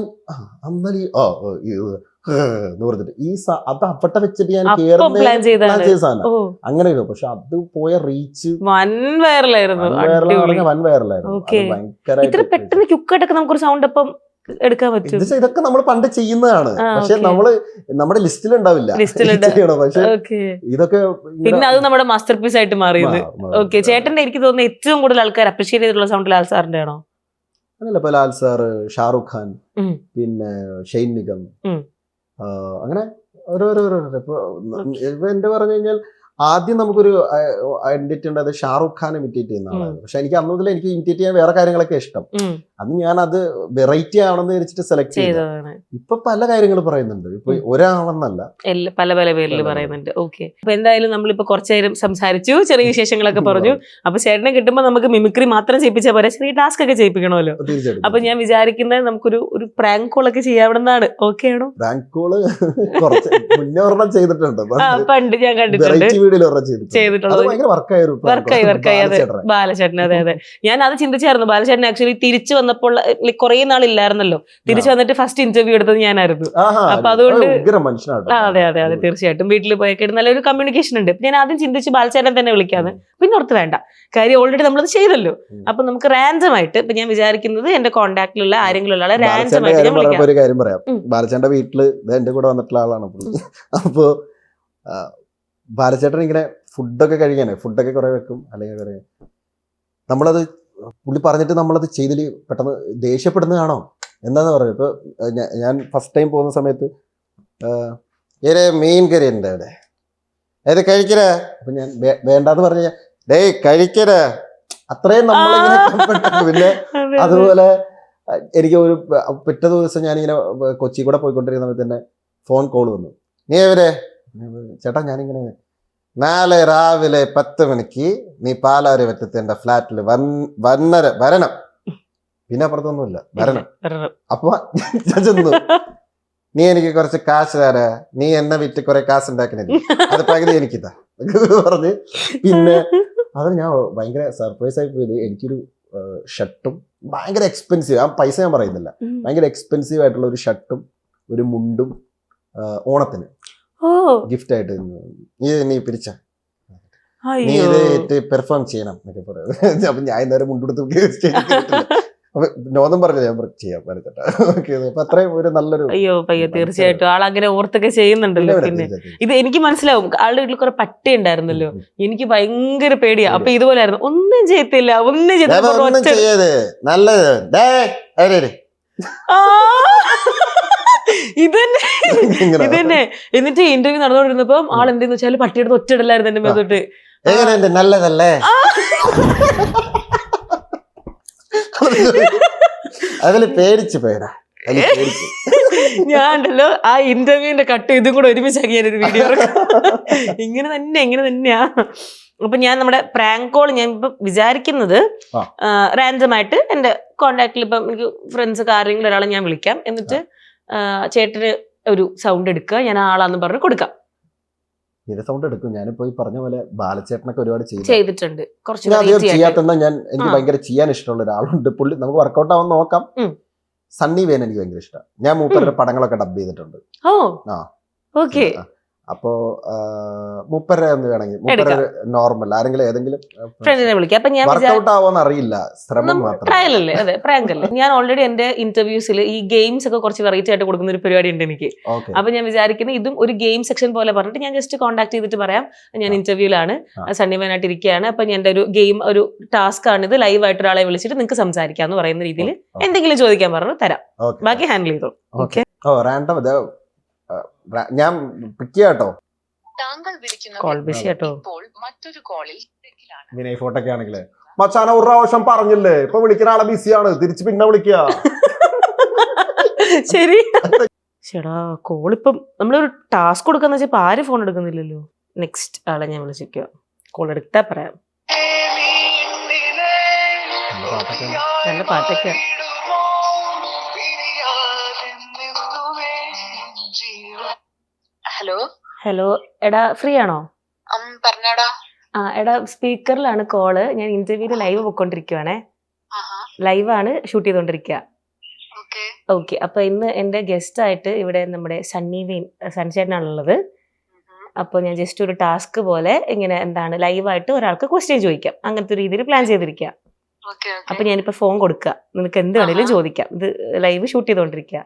എന്ന് പറഞ്ഞിട്ട് ഈ അത് അപ്പട്ട വെച്ചിട്ട് ഞാൻ പ്ലാൻ ചെയ്ത സാധനം അങ്ങനെ. പക്ഷെ അത് പോയ റീച്ച് വൻ വൈറലായിരുന്നു. എടുക്കാൻ പറ്റും. ഇതൊക്കെ നമ്മൾ പണ്ട് ചെയ്യുന്നതാണ്, പക്ഷെ നമ്മള് നമ്മുടെ ലിസ്റ്റിൽ ഉണ്ടാവില്ല. പക്ഷെ ഇതൊക്കെ പിന്നെ അത് നമ്മുടെ മാസ്റ്റർ പീസ് ആയിട്ട് മാറിയത്. ഓക്കെ, ചേട്ടന്റെ എനിക്ക് തോന്നുന്നു ഏറ്റവും കൂടുതൽ ആൾക്കാർ അപ്രീഷിയേറ്റ് ചെയ്തിട്ടുള്ള സൗണ്ട് ലാൽ സാറിന്റെ ആണോ? അങ്ങനല്ല, ഇപ്പൊ ലാൽ സാറ്, ഷാറുഖ് ഖാൻ, പിന്നെ ഷെയ്ൻ നിഗം, അങ്ങനെ ഓരോരോ. ഇപ്പൊ എന്ത് പറഞ്ഞു കഴിഞ്ഞാൽ ആദ്യം നമുക്കൊരു ഐഡന്റിറ്റി ഉണ്ട്, അത് ഷാറുഖ് ഖാൻ ഇമിറ്റേറ്റ് ചെയ്യുന്ന ആളാണ്. പക്ഷെ എനിക്ക് അന്ന് മുതൽ എനിക്ക് ഇമിറ്റേറ്റ് ചെയ്യാൻ വേറെ കാര്യങ്ങളൊക്കെ ഇഷ്ടം. അന്ന് ഞാൻ അത് വെറൈറ്റി ആവണമെന്ന് വിചാരിച്ചിട്ട് സെലക്ട് ചെയ്തതാണ്. ഇപ്പൊ പല കാര്യങ്ങൾ പറയുന്നുണ്ട്, ഇപ്പൊ ഒരാളെന്നല്ല, പല പല പേരിൽ പറയുന്നുണ്ട്. ഓക്കെ, അപ്പൊ എന്തായാലും നമ്മളിപ്പോ കുറച്ചു നേരം സംസാരിച്ചു, ചെറിയ വിശേഷങ്ങളൊക്കെ പറഞ്ഞു. അപ്പൊ ചേട്ടനെ കിട്ടുമ്പോ നമുക്ക് മിമിക്രി മാത്രം ചെയ്യിപ്പിച്ചാൽ പോരാ, ചെറിയ ടാസ്ക് ഒക്കെ ചെയ്യിപ്പിക്കണമല്ലോ. അപ്പൊ ഞാൻ വിചാരിക്കുന്നത് നമുക്കൊരു പ്രാങ്ക് കോൾ ഒക്കെ ചെയ്യാവുന്നതാണ്. ഓക്കെ ആണോ? പ്രാങ്ക് കോള് കുറച്ച് മുന്നേ ഒരെണ്ണം ചെയ്തിട്ടുണ്ട്, പണ്ട് ഞാൻ കണ്ടിട്ടുണ്ട് ചെയ്തിട്ടുള്ളത്. വർക്കായി അതെ ബാലചേട്ടൻ. അതെ അതെ, ഞാൻ അത് ചിന്തിച്ചായിരുന്നു. ബാലചേട്ടൻ ആക്ച്വലി തിരിച്ചു വന്നപ്പോൾ കുറെ നാളില്ലായിരുന്നല്ലോ, തിരിച്ചു വന്നിട്ട് ഫസ്റ്റ് ഇന്റർവ്യൂ എടുത്തത് ഞാനായിരുന്നു. അപ്പൊ അതുകൊണ്ട് അതെ അതെ അതെ തീർച്ചയായിട്ടും വീട്ടിൽ പോയൊക്കെ നല്ലൊരു കമ്മ്യൂണിക്കേഷൻ ഉണ്ട്. ഞാൻ ആദ്യം ചിന്തിച്ച് ബാലചേട്ടൻ തന്നെ വിളിക്കാന്ന്, പിന്നെ ഓർത്ത് വേണ്ട കാര്യം ഓൾറെഡി നമ്മളത് ചെയ്തല്ലോ. അപ്പൊ നമുക്ക് റാൻഡം ആയിട്ട് ഇപ്പൊ ഞാൻ വിചാരിക്കുന്നത് എന്റെ കോണ്ടാക്ടിലുള്ള ആരെങ്കിലും ഉള്ള ആളെ റാൻഡം ആയിട്ട് ഞാൻ വിളിക്കാം. ഒരു കാര്യം പറയാം, ബാലചേട്ടന്റെ വീട്ടില് എന്റെ കൂടെ വന്നിട്ടുള്ള ആളാണ്. അപ്പൊ ബാലചേട്ടൻ ഇങ്ങനെ ഫുഡൊക്കെ കുറെ വെക്കും, അല്ലെങ്കിൽ കുറെ നമ്മളത് പുള്ളി പറഞ്ഞിട്ട് നമ്മളത് ചെയ്തിൽ പെട്ടെന്ന് ദേഷ്യപ്പെടുന്നതാണോ എന്താന്ന് പറയുന്നത്. ഇപ്പൊ ഞാൻ ഫസ്റ്റ് ടൈം പോകുന്ന സമയത്ത് മീൻ കറി ഉണ്ട് അവിടെ, ഏത് കഴിക്കര, അപ്പൊ ഞാൻ വേണ്ടാന്ന് പറഞ്ഞ ഡേയ് കഴിക്കര, അത്രയും നമ്മളിങ്ങനെ. പിന്നെ അതുപോലെ എനിക്ക് ഒരു പിറ്റേ ദിവസം ഞാനിങ്ങനെ കൊച്ചി കൂടെ പോയിക്കൊണ്ടിരിക്കുന്ന സമയത്ത് തന്നെ ഫോൺ കോൾ വന്നു. നീ എവരെ? ചേട്ടാ ഞാനിങ്ങനെ നാളെ രാവിലെ 10 മണിക്ക് നീ പാലാരിവറ്റത്ത് എന്റെ ഫ്ലാറ്റിൽ വരണം. പിന്നെ അപ്പുറത്തൊന്നുമില്ല, വരണം. അപ്പൊ ഞാൻ ചെന്നു, നീ എനിക്ക് കുറച്ച് കാശ് തരാ, നീ എന്നെ വിറ്റ് കുറെ കാശ് ഉണ്ടാക്കുന്നില്ല, അത് പകുതി എനിക്കിതാ പറഞ്ഞ്. പിന്നെ അത് ഞാൻ ഭയങ്കര സർപ്രൈസ് ആയി പോയത്. എനിക്കൊരു ഷർട്ടും ഭയങ്കര എക്സ്പെൻസീവ്, ആ പൈസ ഞാൻ പറയുന്നില്ല, ഭയങ്കര എക്സ്പെൻസീവ് ആയിട്ടുള്ള ഒരു ഷർട്ടും ഒരു മുണ്ടും ഓണത്തിന് ഗിഫ്റ്റ് ആയിട്ട് നീ പിരിച്ച, നീ ഇത് പെർഫോം ചെയ്യണം എന്നൊക്കെ പറയാം. അപ്പൊ ഞാൻ ഇന്നേരം മുണ്ടെടുത്ത് അപ്പൊ നോദം പറഞ്ഞു ഞാൻ ചെയ്യാം വരച്ചേട്ടാ. അപ്പൊ അത്രയും ഒരു നല്ലൊരു. അയ്യോ പയ്യ തീർച്ചയായിട്ടും ആൾ അങ്ങനെ ഓർത്തൊക്കെ ചെയ്യുന്നുണ്ടല്ലോ. പിന്നെ ഇത് എനിക്ക് മനസ്സിലാവും, ആളുടെ വീട്ടിൽ കുറെ പട്ടി ഉണ്ടായിരുന്നല്ലോ, എനിക്ക് ഭയങ്കര പേടിയാ. അപ്പൊ ഇതുപോലെ ആയിരുന്നു, ഒന്നും ചെയ്യത്തില്ല, ഒന്നും ചെയ്യത് നല്ലത് ഇതന്നെ. എന്നിട്ട് ഇന്റർവ്യൂ നടന്നുകൊണ്ടിരുന്നപ്പോ ആൾ എന്തെന്ന് വെച്ചാൽ പട്ടിയെടുത്ത് ഒറ്റയിടലായിരുന്നു എന്റെ മേത്തോട്ട്. നല്ലതല്ലേ അതില് പേടിച്ചു പോയടാ. ഞാൻ ഉണ്ടല്ലോ ആ ഇന്റർവ്യൂവിന്റെ കട്ട് ഇതും കൂടെ ഒരുമിച്ചാക്കി ഞാനൊരു വീഡിയോ. ഇങ്ങനെ തന്നെയാ. അപ്പൊ ഞാൻ നമ്മുടെ പ്രാങ്ക് കോൾ ഞാൻ ഇപ്പൊ വിചാരിക്കുന്നത് റാൻഡം ആയിട്ട് എന്റെ കോണ്ടാക്ടിൽ ഇപ്പം എനിക്ക് ഫ്രണ്ട്സ് ആരെങ്കിലും ഒരാളെ ഞാൻ വിളിക്കാം, എന്നിട്ട് ചേട്ടന് ഒരു സൗണ്ട് എടുക്കുക, ഞാൻ ആളാന്ന് പറഞ്ഞ് കൊടുക്കാം. സൗണ്ട് എടുക്കും. ഞാനിപ്പോ ഈ പറഞ്ഞ പോലെ ബാലചേട്ടനൊക്കെ ഒരുപാട് ചെയ്തിട്ടുണ്ട്. ചെയ്യാത്ത ഞാൻ എനിക്ക് ഭയങ്കര ചെയ്യാൻ ഇഷ്ടമുള്ള ഒരാളുണ്ട്, പുള്ളി നമുക്ക് വർക്കൗട്ട് ആവാൻ നോക്കാം. സണ്ണി വേൻ എനിക്ക് ഭയങ്കര ഇഷ്ടമാണ്. ഞാൻ മൂപ്പരുടെ പടങ്ങളൊക്കെ ഡബ് ചെയ്തിട്ടുണ്ട്. ഓക്കെ. അപ്പോ മുപ്പര എന്ന് വേണമെങ്കിൽ നോർമൽ ആരെങ്കിലും ഏതെങ്കിലും ഫ്രണ്ടിനെ വിളിക്കാം. അപ്പൊ ഞാൻ വർക്കൗട്ട് ആവുമെന്ന് അറിയില്ല, ശ്രമം മാത്രം. ട്രയൽ അല്ലേ? അതെ, പ്രാങ്ക് അല്ലേ. ഞാൻ ഓൾറെഡി എന്റെ ഇന്റർവ്യൂസിൽ ഈ ഗെയിംസ് ഒക്കെ കുറച്ച് വെറൈറ്റി ആയിട്ട് കൊടുക്കുന്ന ഒരു പരിപാടി ഉണ്ട് എനിക്ക്. അപ്പൊ ഞാൻ വിചാരിക്കുന്നത് ഇതും ഒരു ഗെയിം സെക്ഷൻ പോലെ പറഞ്ഞിട്ട് ഞാൻ ജസ്റ്റ് കോൺടാക്ട് ചെയ്തിട്ട് പറയാം, ഞാൻ ഇന്റർവ്യൂലാണ്, സണ്ണിമാനായിട്ട് ഇരിക്കുകയാണ്, അപ്പൊ എന്റെ ഒരു ഗെയിം ഒരു ടാസ്ക് ആണ് ഇത്, ലൈവ് ആയിട്ട് ഒരാളെ വിളിച്ചിട്ട് നിങ്ങൾക്ക് സംസാരിക്കാന്ന് പറയുന്ന രീതിയിൽ എന്തെങ്കിലും ചോദിക്കാൻ പറഞ്ഞു തരാം, ബാക്കി ഹാൻഡിൽ ചെയ്തോ. ഓക്കെ. ഞാൻ പിക്ക് ചെയ്യാട്ടോ. വിനയ് ഫോട്ടോക്കെ ആണെങ്കിലേ മച്ചാന ഒരു പ്രാവശ്യം പറഞ്ഞില്ലേ, ഇപ്പൊ വിളിക്കുന്ന ആളെ ബിസിയാണ്, തിരിച്ച് പിന്നെ വിളിക്കുക. ശരി. ചേടാ കോളിപ്പം നമ്മളൊരു ടാസ്ക് കൊടുക്കാന്ന് വെച്ചാൽ ആരും ഫോൺ എടുക്കുന്നില്ലല്ലോ. നെക്സ്റ്റ് ആളെ ഞാൻ വിളിച്ചിരിക്കുക, കോൾ എടുത്താ പറയാം. നല്ല പാട്ടൊക്കെ. ഹലോ എടാ, ഫ്രീ ആണോ? എടാ സ്പീക്കറിലാണ് കോള്, ഞാൻ ഇന്റർവ്യൂല് ലൈവ് പോയിക്കൊണ്ടിരിക്കുവാണേ, ലൈവാണ് ഷൂട്ട് ചെയ്തോണ്ടിരിക്കുക. ഓക്കെ. അപ്പൊ ഇന്ന് എന്റെ ഗസ്റ്റ് ആയിട്ട് ഇവിടെ നമ്മുടെ സൺചേട്ടനാണുള്ളത്. അപ്പൊ ഞാൻ ജസ്റ്റ് ഒരു ടാസ്ക് പോലെ ഇങ്ങനെ എന്താണ് ലൈവായിട്ട് ഒരാൾക്ക് ക്വസ്റ്റ്യൻ ചോദിക്കാം, അങ്ങനത്തെ രീതിയിൽ പ്ലാൻ ചെയ്തിരിക്കുക. അപ്പൊ ഞാനിപ്പോ ഫോൺ കൊടുക്കുക, നിനക്ക് എന്ത് വേണേലും ചോദിക്കാം, ഇത് ലൈവ് ഷൂട്ട് ചെയ്തോണ്ടിരിക്കുക.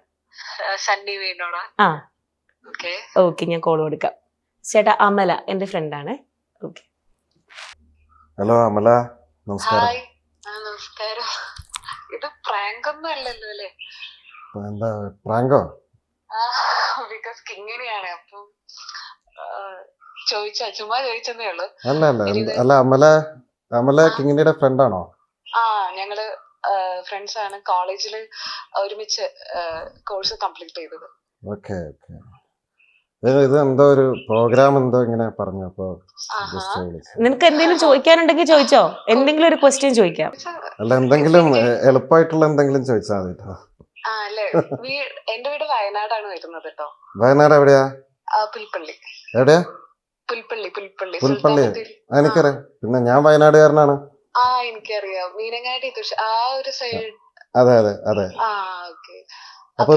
ഓക്കെ, ഞാൻ കോൾ കൊടുക്കാം. ചേട്ടാ അമല എന്റെ ഫ്രണ്ടാണ്. ഓക്കെ. ഹലോ അമല, നമസ്കാരം. ഇത് പ്രാങ്ക് ഒന്നും അല്ലല്ലോ അല്ലേ? എന്താ പ്രാങ്കോ? ബിക്കോസ് കിങ്ങിനെയാണ്. അപ്പം ചോദിച്ചാ ചുമ്മാ ചോദിച്ചതേ ഉള്ളു. അല്ല അല്ല അല്ല അമല കിങ്ങിണിയുടെ ഫ്രണ്ട് ആണോ? ആ ഞങ്ങള് ഫ്രണ്ട്സ് ആണ്. കോളേജില് ഒരുമിച്ച് കോഴ്സ് കംപ്ലീറ്റ് ചെയ്തത്. Okay okay. ഇത് എന്തോ ഒരു പ്രോഗ്രാം എന്തോ ഇങ്ങനെ പറഞ്ഞു, അപ്പൊ നിനക്ക് എന്തെങ്കിലും ചോദിക്കാനുണ്ടെങ്കിൽ ചോദിച്ചോ, എന്തെങ്കിലും ഒരു ക്വസ്റ്റ്യൻ ചോദിക്കാം. അല്ല എന്തെങ്കിലും എളുപ്പമായിട്ടുള്ള എന്തെങ്കിലും ചോദിച്ചാൽ മതി കേട്ടോ. അല്ലേ, എന്റെ വീട് വയനാടാണ് വരുന്നത് കേട്ടോ. വയനാട് എവിടെയാ? പുൽപ്പള്ളി. എവിടെയാ? പുൽപ്പള്ളി. പുൽപ്പള്ളി എനിക്കറിയാം. പിന്നെ ഞാൻ വയനാടുകാരനാണ്. എനിക്കറിയാം. മീനങ്ങാടി ആ ഒരു സൈഡ്. അതെ അതെ അതെ. ഓക്കെ. അപ്പൊ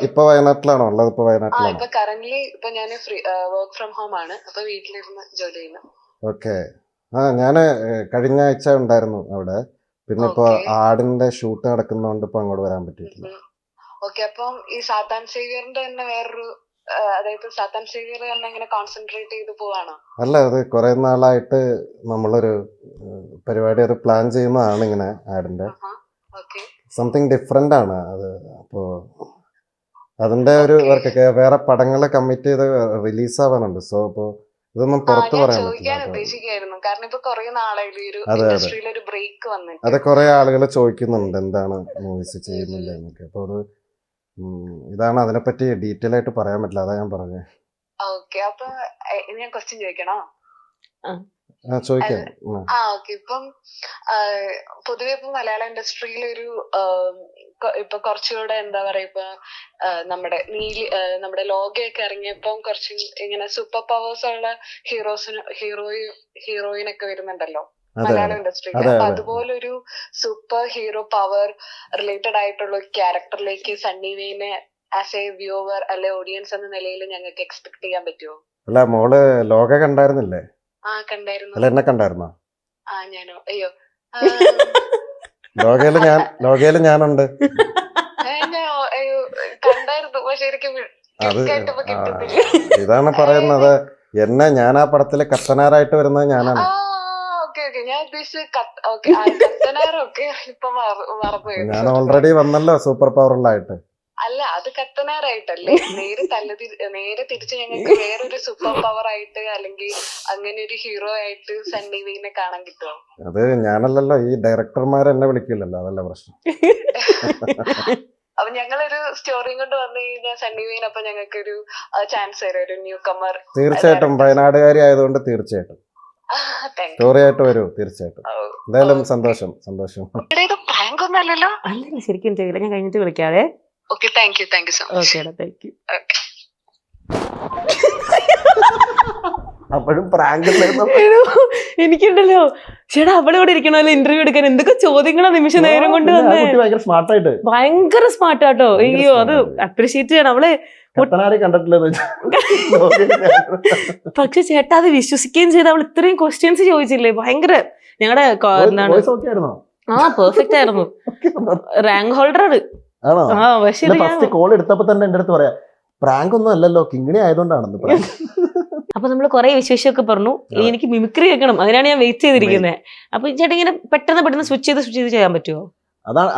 ഇപ്പൊ വയനാട്ടിലാണോ ഉള്ളത്? ഇപ്പൊ വയനാട്ടിലാണോ? ഇപ്പൊ കറന്റ്ലി ഇപ്പൊ ഞാൻ വർക്ക് ഫ്രം ഹോം ആണ്. അപ്പൊ വീട്ടിലിരുന്ന് ജോലി ചെയ്യുന്നു. ഓക്കെ. ഞാന് കഴിഞ്ഞ ആഴ്ച ഉണ്ടായിരുന്നു അവിടെ. പിന്നെ ഇപ്പൊ ആടിന്റെ ഷൂട്ട് നടക്കുന്നോണ്ട് ഇപ്പൊ അങ്ങോട്ട് വരാൻ പറ്റിയിട്ടില്ല. ഓക്കെ. അപ്പം ഈ സാത്താൻ സേവിയറിന്റെ തന്നെ വേറൊരു, അതായത് സാത്താൻ സേവിയർ തന്നെ ഇങ്ങനെ കോൺസെൻട്രേറ്റ് ചെയ്ത് പോവാണോ? അല്ല, അത് കുറെ നാളായിട്ട് നമ്മളൊരു പരിപാടി അത് പ്ലാൻ ചെയ്യുന്നതാണ് ഇങ്ങനെ ആടിന്റെ. സംതിങ് ഡിഫറെന്റ് ആണ് അത്. അപ്പോ അതിന്റെ ഒരു വർക്ക് വേറെ പടങ്ങളെ കമ്മിറ്റ് ചെയ്ത് റിലീസ് ആവാനുണ്ട്. സോ അപ്പോ ഇതൊന്നും പുറത്ത് പറയാൻ പറ്റില്ല. അതെ, കുറെ ആളുകൾ ചോദിക്കുന്നുണ്ട് എന്താണ് മൂവീസ് ചെയ്യുന്നില്ല എന്നൊക്കെ. അപ്പൊ അത് ഇതാണ്, അതിനെപ്പറ്റി ഡീറ്റെയിൽ ആയിട്ട് പറയാൻ പറ്റില്ല, അതാ ഞാൻ പറഞ്ഞത്. അപ്പൊ ഞാൻ ക്വസ്റ്റ്യൻ ചോദിക്കണോ? ചോദിക്കാം. ഇപ്പം പൊതുവെ ഇപ്പൊ മലയാള ഇൻഡസ്ട്രിയിൽ ഒരു ഇപ്പൊ കുറച്ചുകൂടെ എന്താ പറയാ, ഇപ്പൊ നമ്മുടെ ലോകയൊക്കെ ഇറങ്ങിയപ്പം കുറച്ച് ഇങ്ങനെ സൂപ്പർ പവേഴ്സ് ഉള്ള ഹീറോയിനൊക്കെ വരുന്നുണ്ടല്ലോ മലയാള ഇൻഡസ്ട്രിയിൽ. അപ്പൊ അതുപോലൊരു സൂപ്പർ ഹീറോ പവർ റിലേറ്റഡ് ആയിട്ടുള്ള ഒരു ക്യാരക്ടറിലേക്ക് സണ്ണി വെയിനെ ആസ് എ വ്യൂവർ അല്ലെ ഓഡിയൻസ് എന്ന നിലയിൽ ഞങ്ങൾക്ക് എക്സ്പെക്ട് ചെയ്യാൻ പറ്റുമോ? അല്ല, മോള് ലോക കണ്ടായിരുന്നില്ലേ? കണ്ടായിരുന്നു. അല്ല, എന്നെ കണ്ടായിരുന്നോ? ഞാനോ? അയ്യോ, ലോകയില് ഞാനുണ്ട്. കണ്ടായിരുന്നു. പക്ഷെ ഇതാണ് പറയുന്നത്, ഞാൻ ആ പടത്തില് കത്തനാറായിട്ട് വരുന്നത് ഞാനാണ്. ഞാൻ ഓൾറെഡി വന്നല്ലോ സൂപ്പർ പവറുള്ളായിട്ട്. അല്ല, അത് കത്തനാറായിട്ടല്ലേ. നേരെ തിരിച്ച് ഞങ്ങൾക്ക് വേറൊരു സൂപ്പർ പവർ ആയിട്ട് അല്ലെങ്കിൽ അങ്ങനെ ഒരു ഹീറോ ആയിട്ട് സണ്ണി വെയിനെ കാണാൻ കിട്ടുമോ? അത് ഞാനല്ലല്ലോ, ഈ ഡയറക്ടർമാർ എന്നെ വിളിക്കില്ലല്ലോ, അതല്ല പ്രശ്നം. അപ്പൊ ഞങ്ങളൊരു സ്റ്റോറിയും കൊണ്ട് വന്നു കഴിഞ്ഞാൽ സണ്ണി വെയിൻ അപ്പൊ ഞങ്ങൾക്ക് ഒരു ചാൻസ് തരും, ഒരു ന്യൂ കമർ. തീർച്ചയായിട്ടും, വയനാടുകാരി ആയതുകൊണ്ട് തീർച്ചയായിട്ടും സ്റ്റോറി ആയിട്ട് വരൂ, തീർച്ചയായിട്ടും. എന്തായാലും സന്തോഷം. പ്രാങ്ക് ഒന്നും അല്ലല്ലോ? അല്ലല്ല, ശരിക്കും ചെയ്യില്ല. ഞാൻ കഴിഞ്ഞിട്ട് വിളിക്കാവേ. Okay, thank you so much. Okay, thank you. Okay. അപ്പോഴും പ്രാങ്ക് എനിക്കുണ്ടല്ലോ ചേട്ടാ, അവളെ ഇവിടെ ഇരിക്കണല്ലോ ഇന്റർവ്യൂ എടുക്കാൻ. എന്തൊക്കെ ചോദ്യങ്ങളാ നിമിഷ നേരം കൊണ്ട് വന്നേ. ഭയങ്കര സ്മാർട്ടാട്ടോ. അയ്യോ, അത് അപ്രീഷിയേറ്റ് ചെയ്യണം. അവളെ പക്ഷെ ചേട്ടാ അത് വിശ്വസിക്കുകയും ചെയ്ത് അവൾ ഇത്രയും ക്വസ്റ്റ്യൻസ് ചോദിച്ചില്ലേ. ഭയങ്കര ഞങ്ങളുടെ എന്താണ് പെർഫെക്റ്റ് ആയിരുന്നു. റാങ്ക് ഹോൾഡർ ആണ്. കോൾ എടുത്തപ്പോ തന്നെ എന്റെ അടുത്ത് പറയാ, പ്രാങ്ക് ഒന്നും അല്ലല്ലോ, കിങ്ങിണി ആയതുകൊണ്ടാണെന്ന്. അപ്പൊ നമ്മള് കുറെ വിശേഷമൊക്കെ പറഞ്ഞു. എനിക്ക് മിമിക്രി കേൾക്കണം, അതിനാണ് ഞാൻ വെയിറ്റ് ചെയ്തിരിക്കുന്നത്. അപ്പൊ ചേട്ടാ ഇങ്ങനെ പെട്ടെന്ന് സ്വിച്ച് ചെയ്ത് ചെയ്യാൻ പറ്റുമോ?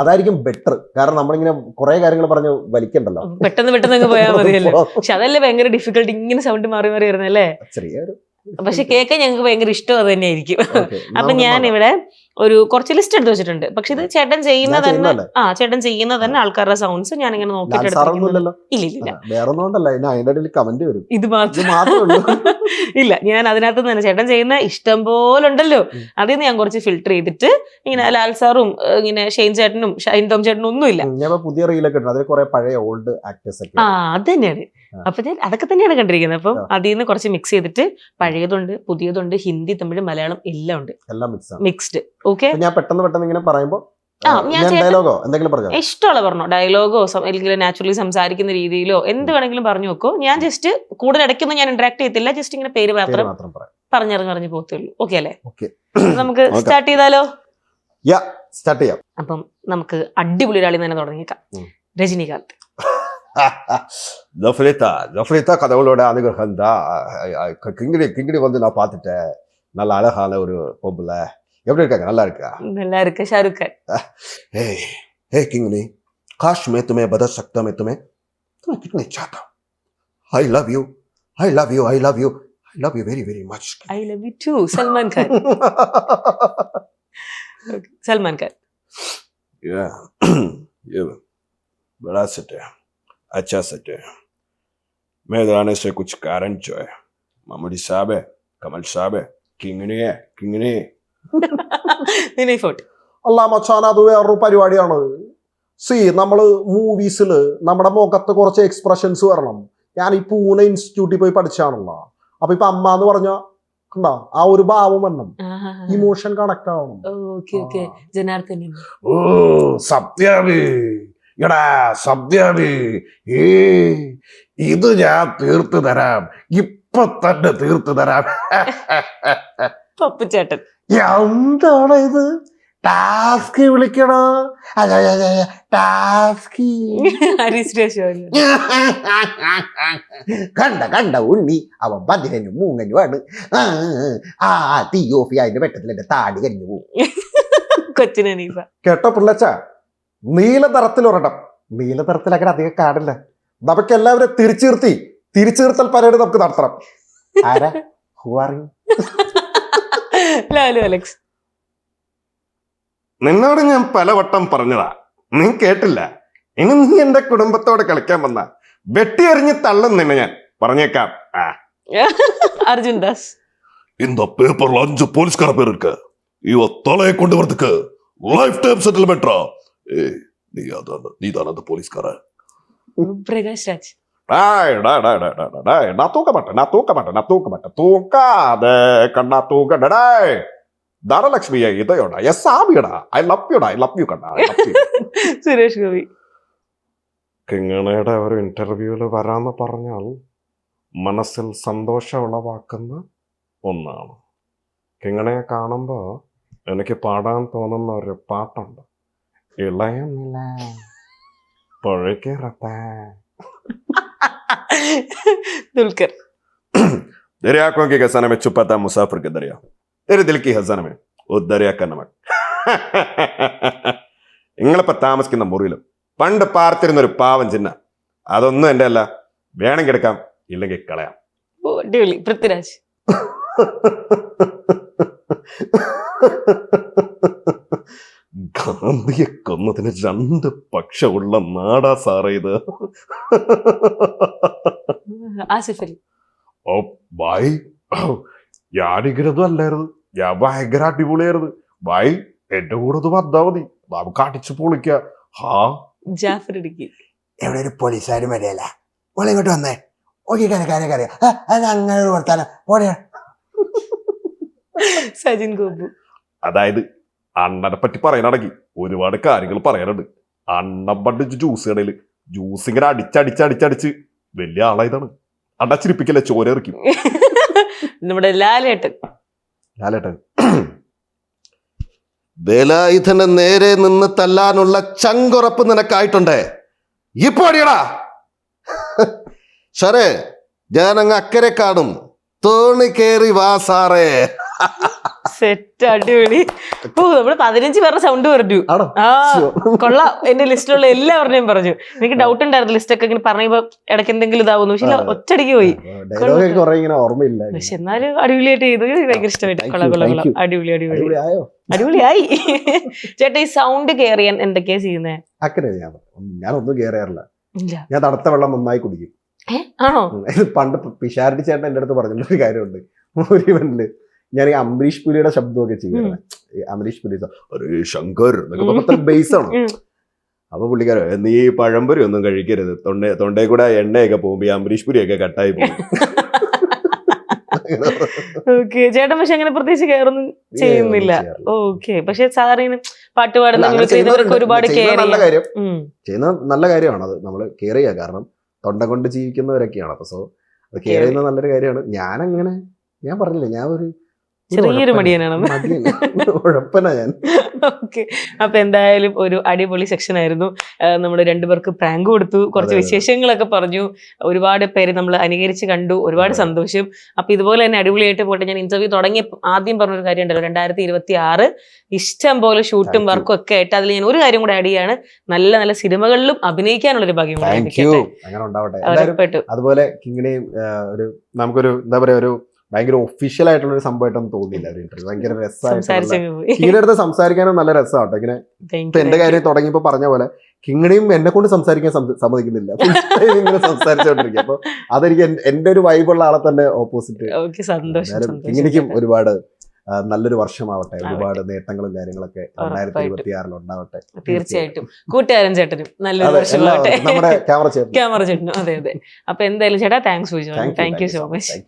അതായിരിക്കും ബെറ്റർ. കാരണം നമ്മളിങ്ങനെ കുറെ കാര്യങ്ങൾ പറഞ്ഞു വലിക്കണ്ടല്ലോ, പെട്ടെന്ന് പോയാൽ മതിയല്ലോ. പക്ഷെ അതല്ലേ ഭയങ്കര ഡിഫിക്കൽട്ട്, ഇങ്ങനെ സൗണ്ട് മാറി വരുന്നല്ലേ. പക്ഷെ കേൾക്കാൻ ഞങ്ങൾക്ക് ഭയങ്കര ഇഷ്ടം അത് തന്നെയായിരിക്കും. അപ്പൊ ഞാനിവിടെ കുറച്ച് ലിസ്റ്റ് എടുത്ത് വെച്ചിട്ടുണ്ട്. പക്ഷെ ഇത് ചേട്ടൻ ചെയ്യുന്ന തന്നെ ആൾക്കാരുടെ സൗണ്ട്സ് ഞാൻ ഇങ്ങനെ നോക്കിയിട്ട് ഇത് മാത്രം ഇല്ല. ഞാൻ അതിനകത്ത് തന്നെ ചേട്ടൻ ചെയ്യുന്ന ഇഷ്ടം പോലെ ഉണ്ടല്ലോ, അതിൽ നിന്ന് ഞാൻ കുറച്ച് ഫിൽട്ടർ ചെയ്തിട്ട് ഇങ്ങനെ ലാൽ സാറും ഇങ്ങനെ ഷെയ്ൻ ചേട്ടനും ഷൈൻ ടോം ചേട്ടനും ഒന്നുമില്ല, പുതിയ റീലൊക്കെ അത് തന്നെയാണ്. അപ്പൊ ഞാൻ അതൊക്കെ തന്നെയാണ് കണ്ടിരിക്കുന്നത്. അപ്പം അതിൽ നിന്ന് കുറച്ച് മിക്സ് ചെയ്തിട്ട് പഴയതുണ്ട്, പുതിയതുണ്ട്, ഹിന്ദി, തമിഴ്, മലയാളം എല്ലാം ഉണ്ട്, മിക്സ്ഡ്. ഓക്കെ, ഞാൻ പെട്ടെന്ന് ഇങ്ങനെ പറയുമ്പോ ഇഷ്ടമുള്ള പറഞ്ഞോ, ഡയലോഗോ അല്ലെങ്കിൽ നാച്ചുറലി സംസാരിക്കുന്ന രീതിയിലോ എന്ത് വേണമെങ്കിലും പറഞ്ഞു വെക്കോ. ഞാൻ ജസ്റ്റ് കൂടുതൽ ഇടയ്ക്കൊന്നും ഞാൻ ഇന്ററാക്ട് ചെയ്യത്തില്ല, ജസ്റ്റ് ഇങ്ങനെ പേര് മാത്രം പറഞ്ഞു പോകത്തുള്ളൂ. ഓക്കെ അല്ലേ? നമുക്ക് സ്റ്റാർട്ട് ചെയ്താലോ? സ്റ്റാർട്ട് ചെയ്യാം. അപ്പം നമുക്ക് അടിപൊളി ഒരാളിൽ തന്നെ തുടങ്ങിയേക്കാം. രജനികാന്ത്. ஜஃப்ரிதா கடவுளோட அனுகிரகம் தான். கிங்கிடி வந்து நான் பார்த்துட்டேன். நல்ல அழகான ஒரு பொம்பளை. எப்படி இருக்காங்க? நல்லா இருக்கா? நல்லா இருக்கு. ஷாருக் கான். हे किंगनी, काश मैं तुम्हें बदल सकता, मैं तुम्हें कितने चाहता हूँ. I love you, I love you, I love you, I love you very, very much. I love you too. Salman Khan. Okay. Salman Khan. Yeah. Yeah. बड़ा सेट है, अच्छा सेट है. मैदान से कुछ कारण जो है, मामूली साहब है, कमल साहब है, किंगनी है, किंगनी. വിനയ് ഫോർട്ട്. അല്ല മച്ചാൻ, അത് വേറൊരു പരിപാടിയാണ്. നമ്മള് മൂവീസില് നമ്മുടെ മുഖത്ത് കുറച്ച് എക്സ്പ്രഷൻസ് വരണം. ഞാൻ ഈ പൂനെ ഇൻസ്റ്റിറ്റ്യൂട്ടിൽ പോയി പഠിച്ചാണല്ലോ. അപ്പൊ ഇപ്പൊ അമ്മ എന്ന് പറഞ്ഞ കണ്ടാ ആ ഒരു ഭാവം വരണം, ഇമോഷൻ കണക്ട് ആവണം. ഓക്കെ ജനാർദ്ദനൻ. ഓ സത്യാവി, എടാ സത്യാവി, ഇത് ഞാൻ തീർത്തു തരാം, ഇപ്പൊ തന്നെ തീർത്തു തരാം. പപ്പുചേട്ടൻ. എന്താണ് ഇത്? ടാസ്ക് വിളിക്കണോ? ടാസ്ക്. കണ്ട ഉണ്ണി അവൻ 10 മൂങ്ങനുമാണ്. തീയോഫിയാന്റെ വെട്ടത്തിൽ എന്റെ താടി കരിഞ്ഞു പോകും. കൊച്ചിനീസ. കേട്ടോ പിള്ളച്ച, നീലതറത്തിലൊരടം. നീലതറത്തിലങ്ങനെ അധികം കാടില്ല. നമുക്ക് എല്ലാവരും തിരിച്ചിർത്തൽ പരേഡ് നമുക്ക് നടത്തണം. ആരാ? Who are you? Lalu Alex. നിന്നോട് ഞാൻ പലവട്ടം പറഞ്ഞതാ, നീ കേട്ടില്ല. ഇനി നീ എന്റെ കുടുംബത്തോടെ കളിക്കാൻ വന്ന വെട്ടി എറിഞ്ഞ് തള്ളും നിന്നെ ഞാൻ, പറഞ്ഞേക്കാം. അർജുൻ ദാസ്. இந்த பேப்பர்ல 5 போலீஸ்கார பேர் இருக்கு, இவ தலையை கொண்டு வரதுக்கு லைஃப் டைம் செட்டில்மெண்ட்ரா. நீதான அந்த போலீஸ்கார? பிரகாஷ் ராஜ். நான் தூக்க மாட்டேன். தூக்காத கண்ணா, தூக்கடா. ധനലക്ഷ്മിയെ ഇതയോടാ, യസാമിയടാ, ഐ ലവ് യു കണ്ണാ. സുരേഷ് ഗോപി. കിങ്ങണയുടെ ഒരു ഇന്റർവ്യൂവില് വരാന്ന് പറഞ്ഞാൽ മനസ്സിൽ സന്തോഷം ഉളവാക്കുന്ന ഒന്നാണ്. കിങ്ങണയെ കാണുമ്പോ എനിക്ക് പാടാൻ തോന്നുന്ന ഒരു പാട്ടുണ്ട്, ഇളയ നില പുഴയ്ക്കിറത്തെ. ദുൽഖർ. दरिया की खजाना में छुपा था मुसाफिर के दरिया, तेरे दिल की खजाना में वो दरिया का नमक. നിങ്ങളിപ്പോ താമസിക്കുന്ന മുറിയിലും പണ്ട് പാർത്തിരുന്നൊരു പാവം ചിഹ്ന, അതൊന്നും എന്റെ അല്ല. വേണമെങ്കിൽ എടുക്കാം, ഇല്ലെങ്കിൽ കളയാം. പൃഥ്വിരാജ്. ഗാന്ധിയെ കൊന്നതിന് 2 പക്ഷമുള്ള നാടാ സാറേ ഇത്. ആസിഫ് അലി. ഓ ഭായ്, ഞാനിങ്ങനൊന്നും അല്ലായിരുന്നു, ഞാൻ ഭയങ്കര അടിപൊളിയായിരുന്നു. ഭായ് എന്റെ കൂടെ ഒന്ന് വന്നാ മതി, നമുക്ക് അടിച്ചു പൊളിക്ക. ജാഫർ ഇടുക്കി. എവിടെ ഒരു പോലീസുകാരും വരെയല്ല, ഓളെ ഇങ്ങോട്ട് വന്നേ, ഓക്കിക്കാരക്കറിയാം അങ്ങനെ വർത്താനം പോലെയാ. സജിൻ ഗോപു. അതായത് അണ്ണനെ പറ്റി പറയാനാണെങ്കിൽ ഒരുപാട് കാര്യങ്ങൾ പറയാനുണ്ട്. അണ്ണൻ പണ്ട് ജ്യൂസ് കടയില് ജ്യൂസ് ഇങ്ങനെ അടിച്ചടിച്ച് വലിയ ആളായതാണ്. അടച്ചിരിപ്പിക്കല്ലേ, ചോരറിക്കും. നമ്മുടെ ലാലേട്ടൻ. വേലായുധനെ നേരെ നിന്ന് തല്ലാനുള്ള ചങ്കുറപ്പ് നിനക്കായിട്ടുണ്ടേ. ഇപ്പൊ അടിയടാ. സാറേ, ഞാനങ്ങ് അക്കരെ കാണും, തോണി കേറി വാ സാറേ. സെറ്റ്, അടിപൊളി. ഓ, നമ്മള് 15 പേരുടെ സൗണ്ട് പറഞ്ഞു. കൊള്ളാം. എന്റെ ലിസ്റ്റിലുള്ള എല്ലാവരുടെയും പറഞ്ഞു. എനിക്ക് ഡൗട്ട് ഉണ്ടായിരുന്നു ലിസ്റ്റൊക്കെ ഇങ്ങനെ പറയുമ്പോ ഇടയ്ക്ക് എന്തെങ്കിലും ഇതാവുന്നു, പക്ഷെ ഒറ്റടിക്ക് പോയി. പക്ഷെ എന്നാലും അടിപൊളിയായിട്ട് ചെയ്തു, ഭയങ്കര ഇഷ്ടമായിട്ട്. കൊള്ളാം. അടിപൊളിയായി. ചേട്ടാ, ഈ സൗണ്ട് കെയർ ചെയ്യാൻ എന്തൊക്കെയാ ചെയ്യുന്നേ? ഞാനൊന്നും കെയർ ചെയ്യാറില്ല. ഞാൻ തണുത്ത വെള്ളം നന്നായി കുടിക്കും. ആണോ? പണ്ട് പിഷാരടി ചേട്ടൻ എന്റെ അടുത്ത് പറഞ്ഞിട്ടൊരു കാര്യമുണ്ട്. ഒരു ഇവന്റില് ഞാൻ ഈ അംബരീഷ് പുരിയുടെ ശബ്ദമൊക്കെ ചെയ്യുന്നത്. അംബരീഷ് പുരി ശങ്കർ എന്നൊക്കെ ബേസ് ആണ്. അപ്പൊ പുള്ളിക്കാരൻ, നീ പഴംപൊരി ഒന്നും കഴിക്കരുത്, തൊണ്ടയിൽ കൂടെ എണ്ണയൊക്കെ പോകുമ്പോ അംബരീഷ് പുരിയൊക്കെ കട്ടായി പോകും. ചേട്ടൻ പക്ഷെ അങ്ങനെ പ്രത്യേകിച്ച് കെയറൊന്നും ചെയ്യുന്നില്ല. ഓക്കെ. പക്ഷെ സാധാരണ പാട്ട് പാടുന്ന ഒരുപാട് നല്ല കാര്യം, ചെയ്യുന്ന നല്ല കാര്യമാണ് അത്, നമ്മള് കെയർ ചെയ്യുക. കാരണം തൊണ്ട കൊണ്ട് ജീവിക്കുന്നവരൊക്കെയാണ്. അപ്പൊ സോ അത് കെയർ ചെയ്യുന്ന നല്ലൊരു കാര്യമാണ്. ഞാൻ പറഞ്ഞില്ലേ, ഞാൻ ഒരു ചെറിയൊരു മടിയനാണ്, ഉഴപ്പനാ ഞാൻ. ഓക്കെ, അപ്പൊ എന്തായാലും ഒരു അടിപൊളി സെക്ഷൻ ആയിരുന്നു. നമ്മൾ രണ്ടുപേർക്ക് പ്രാങ്ക് കൊടുത്തു, കുറച്ച് വിശേഷങ്ങളൊക്കെ പറഞ്ഞു, ഒരുപാട് പേര് നമ്മൾ അനുകരിച്ച് കണ്ടു, ഒരുപാട് സന്തോഷം. അപ്പൊ ഇതുപോലെ തന്നെ അടിപൊളിയായിട്ട് പോട്ടെ. ഞാൻ ഇന്റർവ്യൂ തുടങ്ങിയ ആദ്യം പറഞ്ഞൊരു കാര്യം ഉണ്ടല്ലോ, 2026 ഇഷ്ടം പോലെ ഷൂട്ടും വർക്കും ഒക്കെ ആയിട്ട്. അതിൽ ഞാൻ ഒരു കാര്യം കൂടെ ആഡ് ചെയ്യാണ്, നല്ല നല്ല സിനിമകളിലും അഭിനയിക്കാനുള്ള ഒരു ഭാഗ്യം അങ്ങനെ ഉണ്ടാവട്ടെ. അതുപോലെ കിങ്ങിനെയും ഒരു നമുക്കൊരു എന്താ പറയാ, ഒരു ഭയങ്കര ഒഫീഷ്യൽ ആയിട്ടുള്ള ഒരു സംഭവമായിട്ടൊന്നും തോന്നിയില്ല ഒരു ഇന്റർവ്യൂ. ഭയങ്കര രസമായിട്ട് കിങ്ങിന്റെ അടുത്ത് സംസാരിക്കാനും നല്ല രസമാട്ടോ. ഇങ്ങനെ ഇപ്പൊ എന്റെ കാര്യം തുടങ്ങിയപ്പോ പറഞ്ഞ പോലെ കിങ്ങിനെയും എന്നെ കൊണ്ട് സംസാരിക്കാൻ സമ്മതിക്കുന്നില്ല, ഇങ്ങനെ സംസാരിച്ചോണ്ടിരിക്കും. അപ്പൊ അതെനിക്ക് എന്റെ ഒരു വൈബുള്ള ആളെ തന്നെ ഓപ്പോസിറ്റ്. കിങ്ങിനിക്കും ഒരുപാട് നല്ലൊരു വർഷമാവട്ടെ, ഒരുപാട് നേട്ടങ്ങളും കാര്യങ്ങളൊക്കെ 2026 ഉണ്ടാവട്ടെ. തീർച്ചയായിട്ടും കൂട്ടുകാരൻ ചേട്ടനും നല്ലൊരു വർഷമാവട്ടെ, നമ്മുടെ ക്യാമറ ചേട്ടനും. അതെ. അപ്പൊ എന്തായാലും ചേട്ടാ thanks for joining. Thank you so much.